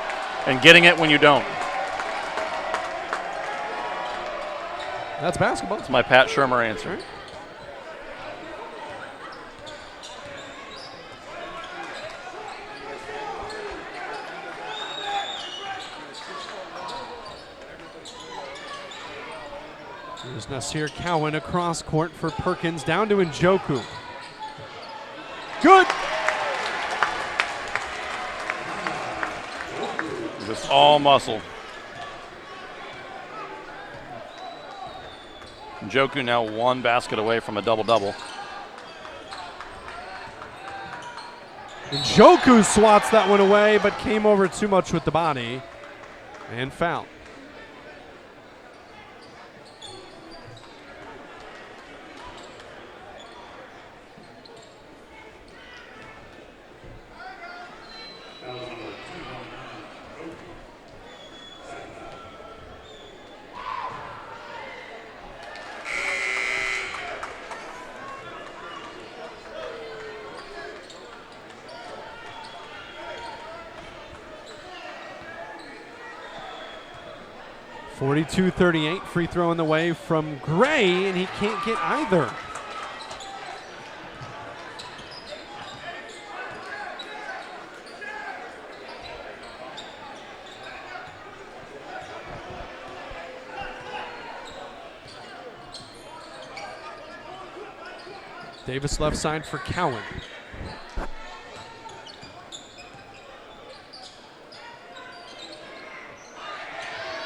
and getting it when you don't. That's basketball. That's my Pat Shermer answer. Right. Here's Nasir Cowan across court for Perkins, down to Njoku. Good. Davis all muscle. Njoku now one basket away from a double-double. Njoku swats that one away, but came over too much with the body and foul. .42-38, free throw in the way from Gray, and he can't get either. Davis left side for Cowan.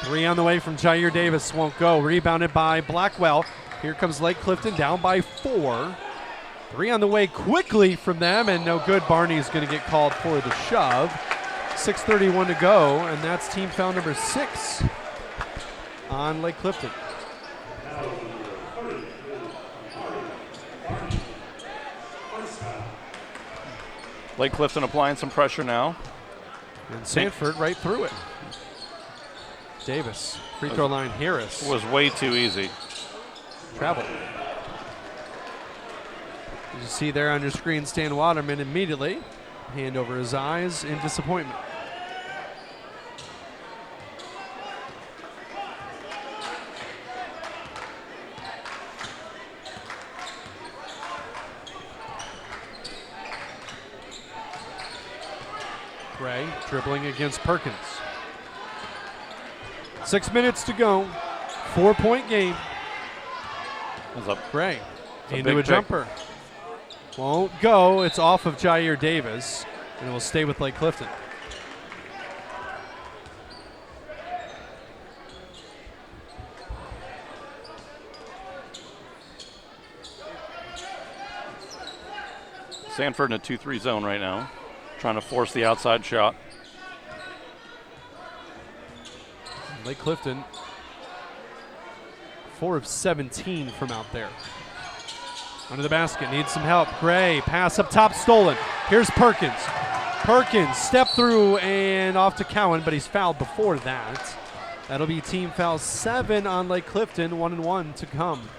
Three on the way from Jair Davis, won't go. Rebounded by Blackwell. Here comes Lake Clifton down by 4. Three on the way quickly from them, and no good. Barney's going to get called for the shove. 6:31 to go, and that's team foul number 6 on Lake Clifton. Lake Clifton applying some pressure now. And Sanford right through it. Davis, free throw line, Harris. Was way too easy. Travel. You see there on your screen, Stan Waterman immediately. Hand over his eyes in disappointment. Gray dribbling against Perkins. 6 minutes to go. 4-point game. Gray into a jumper. Won't go. It's off of Jair Davis, and it will stay with Lake Clifton. Sanford in a 2-3 zone right now, trying to force the outside shot. Lake Clifton, 4 of 17 from out there. Under the basket, needs some help. Gray, pass up top, stolen. Here's Perkins. Perkins, step through and off to Cowan, but he's fouled before that. That'll be team foul 7 on Lake Clifton, 1-1 to come.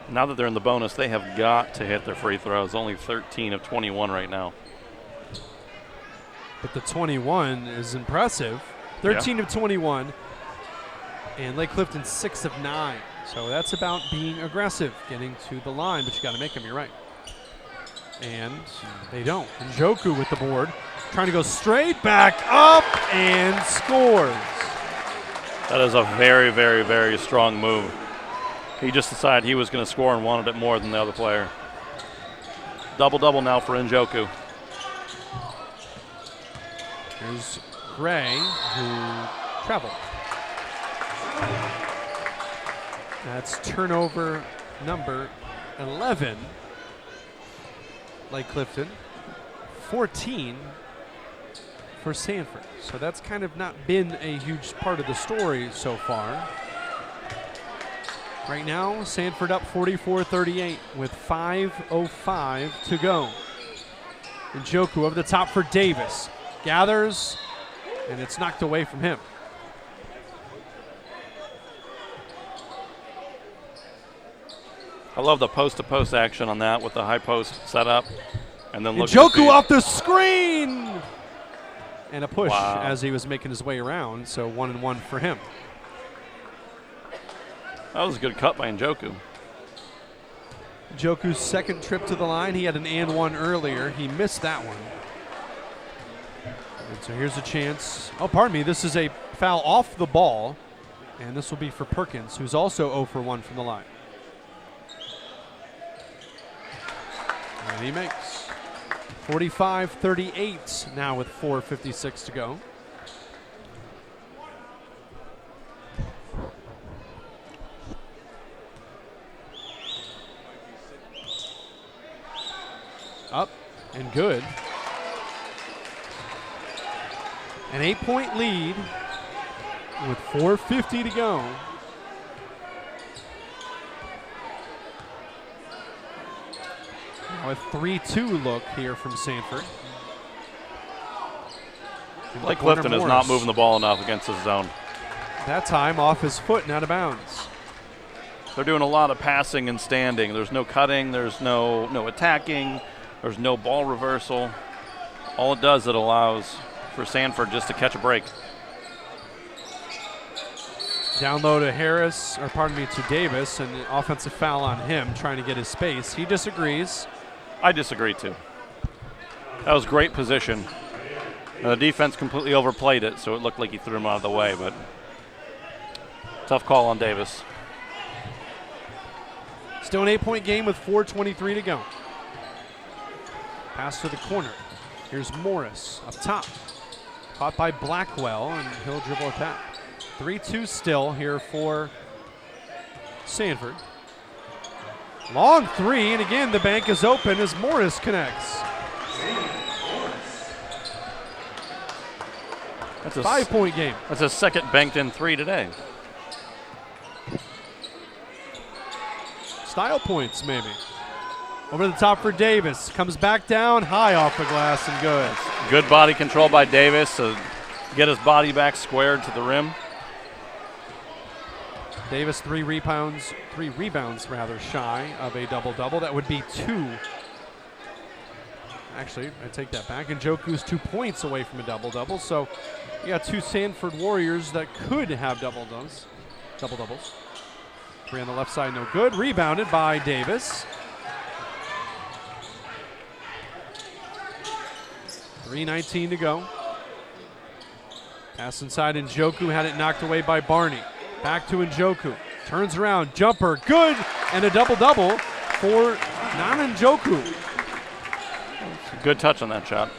Now that they're in the bonus, they have got to hit their free throws. Only 13 of 21 right now. But the 21 is impressive. 13 of 21. And Lake Clifton 6 of 9. So that's about being aggressive, getting to the line, but you got to make them, you're right. And they don't. Njoku with the board, trying to go straight back up and scores. That is a very, very, very strong move. He just decided he was going to score and wanted it more than the other player. Double-double now for Njoku. Here's Gray, who traveled. That's turnover number 11. Lake Clifton, 14 for Sanford. So that's kind of not been a huge part of the story so far. Right now, Sanford up 44-38 with 5:05 to go. Njoku over the top for Davis. Gathers, and it's knocked away from him. I love the post-to-post action on that with the high post set up. And then Njoku off the screen! And a push as he was making his way around, so 1-1 for him. That was a good cut by Njoku. Njoku's second trip to the line. He had an and one earlier. He missed that one. And so here's a chance. Oh, pardon me. This is a foul off the ball. And this will be for Perkins, who's also 0 for 1 from the line. And he makes 45-38 now with 4:56 to go. Up and good. An 8-point lead with 4:50 to go. Now a 3-2 look here from Sanford. Like Clifton is not moving the ball enough against his zone. That time off his foot and out of bounds. They're doing a lot of passing and standing. There's no cutting, there's no attacking, there's no ball reversal. All it does, it allows for Sanford just to catch a break. Down low to Harris, or pardon me, to Davis, and an offensive foul on him trying to get his space. He disagrees. I disagree too. That was great position. The defense completely overplayed it, so it looked like he threw him out of the way, but tough call on Davis. Still an 8-point game with 4:23 to go. Pass to the corner. Here's Morris up top. Caught by Blackwell, and he'll dribble it back. 3-2 still here for Sanford. Long three, and again the bank is open as Morris connects. That's a 5-point game. That's his second banked in three today. Style points, maybe. Over the top for Davis. Comes back down, high off the glass and good. Good body control by Davis to get his body back squared to the rim. Davis 3 rebounds shy of a double-double. That would be 2. Actually, I take that back. And Njoku's 2 points away from a double-double. So you got 2 Sanford Warriors that could have double-doubles. 3 on the left side, no good. Rebounded by Davis. 3:19 to go. Pass inside, Njoku had it knocked away by Barney. Back to Njoku. Turns around, jumper, good, and a double-double for Njoku. Good touch on that shot.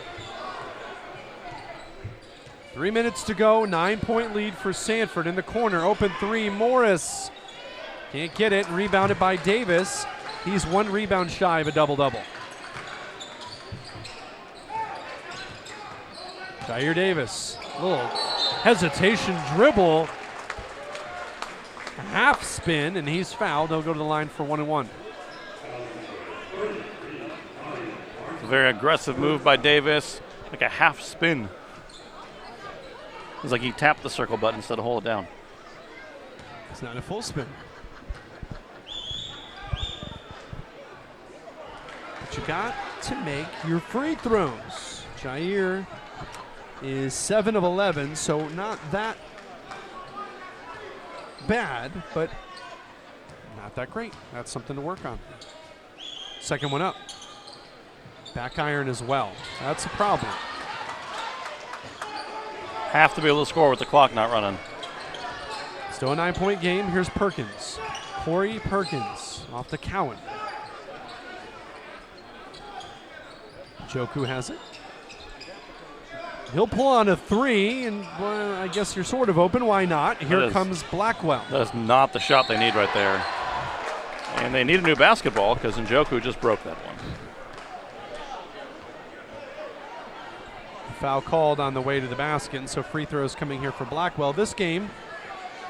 3 minutes to go, 9-point lead for Sanford in the corner. Open 3, Morris. Can't get it, rebounded by Davis. He's 1 rebound shy of a double-double. Jair Davis, little hesitation dribble. Half spin, and he's fouled. He'll go to the line for 1-1. A very aggressive move by Davis, like a half spin. It's like he tapped the circle button instead of hold it down. It's not a full spin. But you got to make your free throws. Jair is 7 of 11, so not that bad, but not that great. That's something to work on. Second one up. Back iron as well. That's a problem. Have to be able to score with the clock not running. Still a 9-point game. Here's Perkins. Corey Perkins off the Cowan. Njoku has it. He'll pull on a 3, and well, I guess you're sort of open. Why not? Here comes Blackwell. That is not the shot they need right there. And they need a new basketball because Njoku just broke that one. Foul called on the way to the basket, and so free throws coming here for Blackwell. This game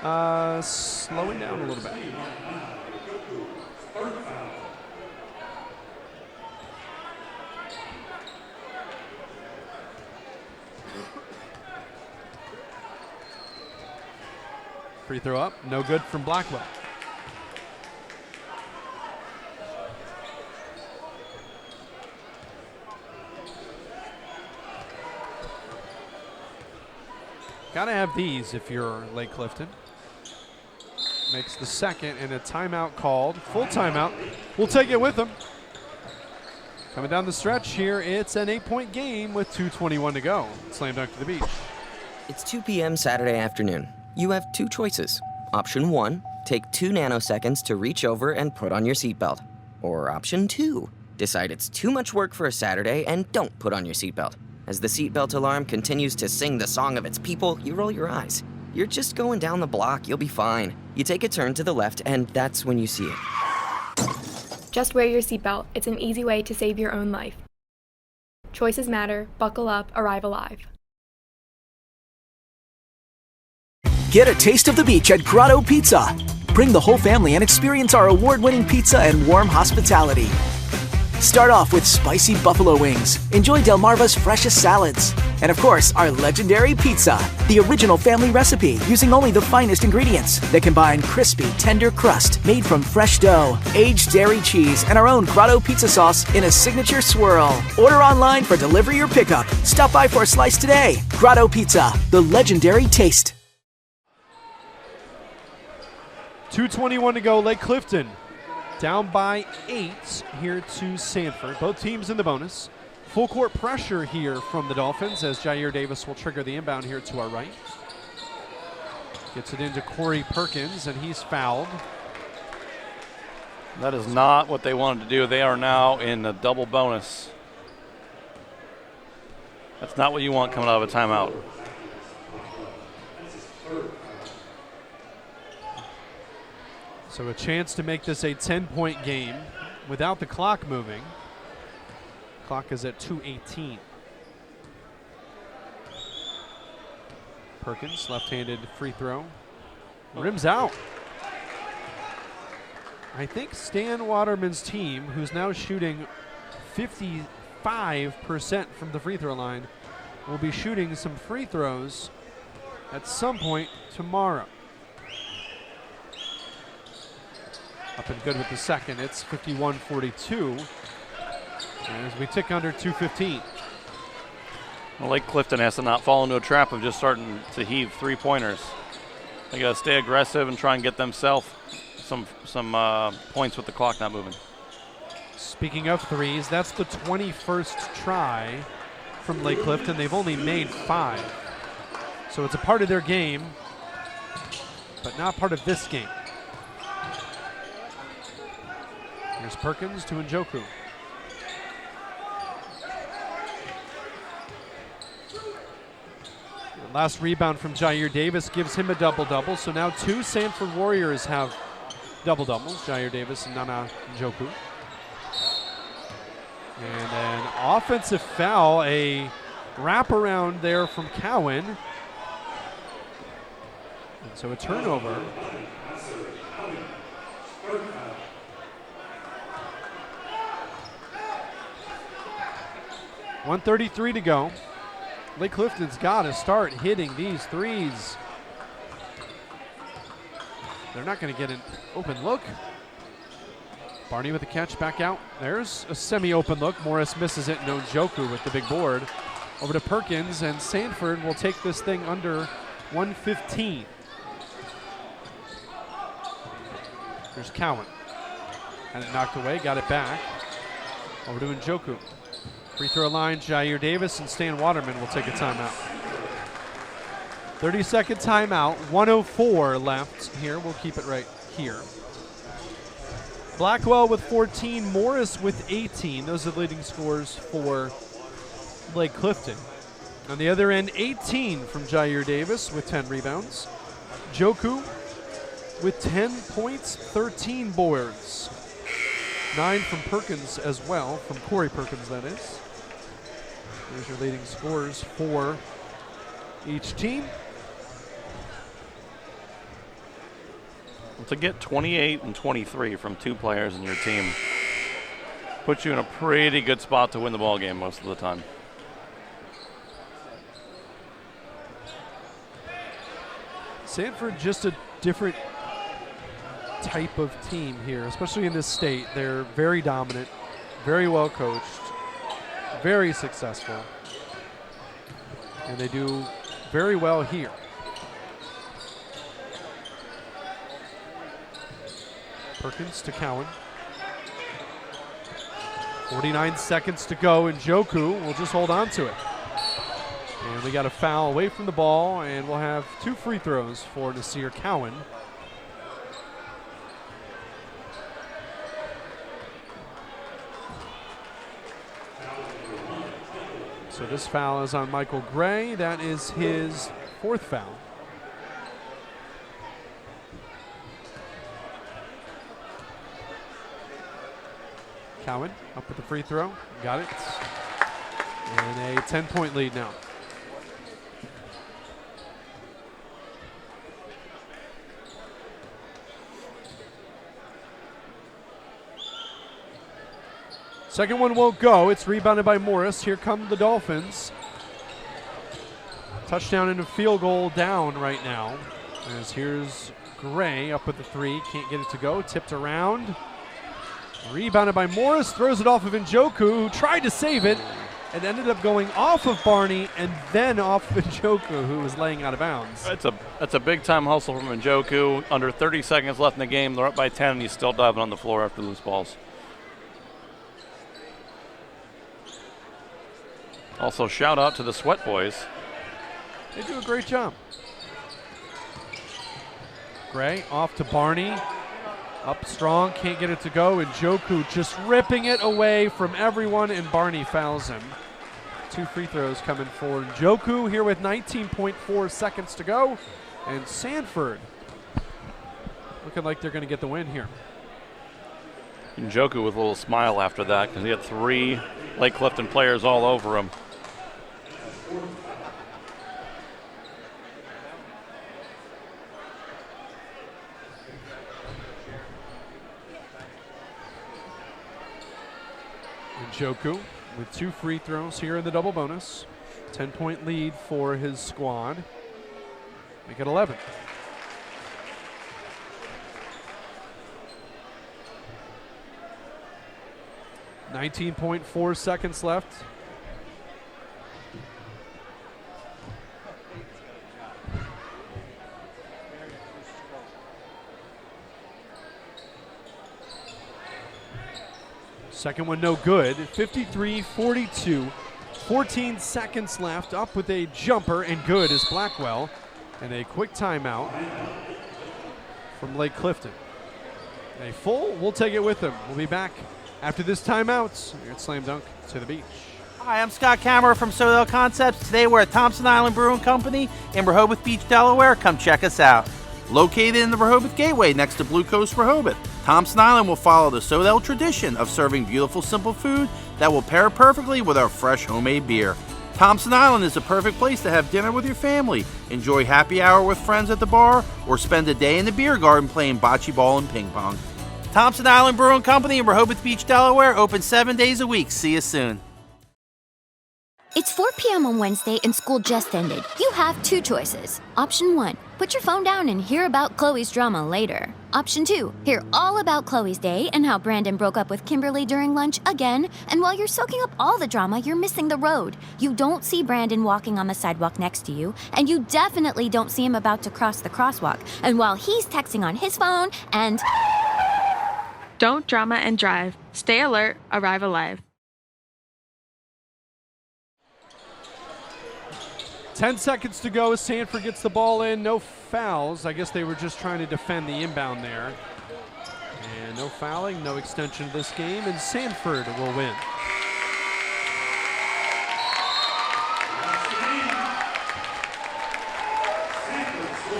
slowing down a little bit. Free throw up, no good from Blackwell. Gotta have these if you're Lake Clifton. Makes the second, and a timeout called. Full timeout. We'll take it with them. Coming down the stretch here, it's an 8-point game with 2:21 to go. Slam dunk to the beach. It's 2 p.m. Saturday afternoon. You have 2 choices. Option 1, take 2 nanoseconds to reach over and put on your seatbelt. Or Option 2, decide it's too much work for a Saturday and don't put on your seatbelt. As the seatbelt alarm continues to sing the song of its people, you roll your eyes. You're just going down the block, you'll be fine. You take a turn to the left, and that's when you see it. Just wear your seatbelt. It's an easy way to save your own life. Choices matter. Buckle up. Arrive alive. Get a taste of the beach at Grotto Pizza. Bring the whole family and experience our award-winning pizza and warm hospitality. Start off with spicy buffalo wings. Enjoy Delmarva's freshest salads. And of course, our legendary pizza, the original family recipe using only the finest ingredients that combine crispy, tender crust made from fresh dough, aged dairy cheese, and our own Grotto pizza sauce in a signature swirl. Order online for delivery or pickup. Stop by for a slice today. Grotto Pizza, the legendary taste. 2:21 to go, Lake Clifton down by 8 here to Sanford. Both teams in the bonus. Full court pressure here from the Dolphins as Jair Davis will trigger the inbound here to our right. Gets it into Corey Perkins, and he's fouled. That is not what they wanted to do. They are now in a double bonus. That's not what you want coming out of a timeout. So a chance to make this a 10-point game without the clock moving. Clock is at 2:18. Perkins, left-handed free throw. Rims out. I think Stan Waterman's team, who's now shooting 55% from the free throw line, will be shooting some free throws at some point tomorrow. Up and good with the second. It's 51-42 as we tick under 2:15. Well, Lake Clifton has to not fall into a trap of just starting to heave three-pointers. They got to stay aggressive and try and get themselves some points with the clock not moving. Speaking of threes, that's the 21st try from Lake Clifton. They've only made 5. So it's a part of their game, but not part of this game. Here's Perkins to Njoku. The last rebound from Jair Davis gives him a double-double. So now 2 Sanford Warriors have double-doubles, Jair Davis and Nana Njoku. And an offensive foul, a wraparound there from Cowan. And so a turnover. 1:33 to go. Lake Clifton's got to start hitting these threes. They're not going to get an open look. Barney with the catch back out. There's a semi-open look. Morris misses it. No Njoku with the big board. Over to Perkins, and Sanford will take this thing under 115. Here's Cowan. Had it knocked away, got it back. Over to Njoku. Free throw line, Jair Davis and Stan Waterman will take a timeout. 30-second timeout, 1:04 left here. We'll keep it right here. Blackwell with 14, Morris with 18. Those are the leading scores for Lake Clifton. On the other end, 18 from Jair Davis with 10 rebounds. Njoku with 10 points, 13 boards. 9 from Perkins as well, from Corey Perkins, that is. There's your leading scores for each team. Well, to get 28 and 23 from 2 players in your team puts you in a pretty good spot to win the ball game most of the time. Sanford just a different type of team here, especially in this state. They're very dominant, very well coached, very successful, and they do very well here. Perkins to Cowan. 49 seconds to go, and Njoku will just hold on to it. And we got a foul away from the ball, and we'll have 2 free throws for Nasir Cowan. So this foul is on Michael Gray. That is his 4th foul. Cowan up with the free throw. Got it. And a 10-point lead now. Second one won't go. It's rebounded by Morris. Here come the Dolphins. Touchdown and a field goal down right now. As here's Gray up with the 3. Can't get it to go. Tipped around. Rebounded by Morris. Throws it off of Njoku, who tried to save it and ended up going off of Barney and then off of Njoku, who was laying out of bounds. That's a big-time hustle from Njoku. Under 30 seconds left in the game. They're up by 10, and he's still diving on the floor after loose balls. Also, shout out to the Sweat Boys. They do a great job. Gray off to Barney. Up strong, can't get it to go. And Njoku just ripping it away from everyone, and Barney fouls him. 2 free throws coming for Njoku here with 19.4 seconds to go. And Sanford looking like they're going to get the win here. Njoku with a little smile after that because he had 3 Lake Clifton players all over him. Njoku with 2 free throws here in the double bonus. 10-point lead for his squad. Make it 11. .4 seconds left. Second one no good. 53-42. 14 seconds left. Up with a jumper and good is Blackwell. And a quick timeout from Lake Clifton. A full, we'll take it with them. We'll be back after this timeout. Here at Slam Dunk to the Beach. Hi, I'm Scott Kammerer from Sodell Concepts. Today we're at Thompson Island Brewing Company in Rehoboth Beach, Delaware. Come check us out. Located in the Rehoboth Gateway next to Blue Coast Rehoboth, Thompson Island will follow the Sodell tradition of serving beautiful, simple food that will pair perfectly with our fresh homemade beer. Thompson Island is the perfect place to have dinner with your family, enjoy happy hour with friends at the bar, or spend a day in the beer garden playing bocce ball and ping pong. Thompson Island Brewing Company in Rehoboth Beach, Delaware, open 7 days a week. See you soon. It's 4 p.m. on Wednesday and school just ended. You have 2 choices. Option 1, put your phone down and hear about Chloe's drama later. Option 2, hear all about Chloe's day and how Brandon broke up with Kimberly during lunch again. And while you're soaking up all the drama, you're missing the road. You don't see Brandon walking on the sidewalk next to you, and you definitely don't see him about to cross the crosswalk. And while he's texting on his phone and... Don't drama and drive. Stay alert, arrive alive. 10 seconds to go as Sanford gets the ball in. No fouls. I guess they were just trying to defend the inbound there. And no fouling, no extension of this game, and Sanford will win.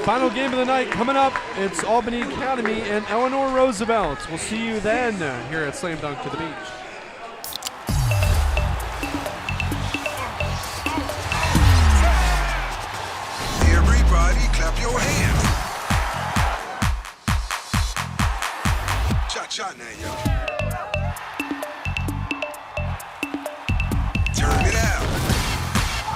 Final game of the night coming up. It's Albany Academy and Eleanor Roosevelt. We'll see you then here at Slam Dunk to the Beach. Everybody clap your hands. Cha-cha now, y'all.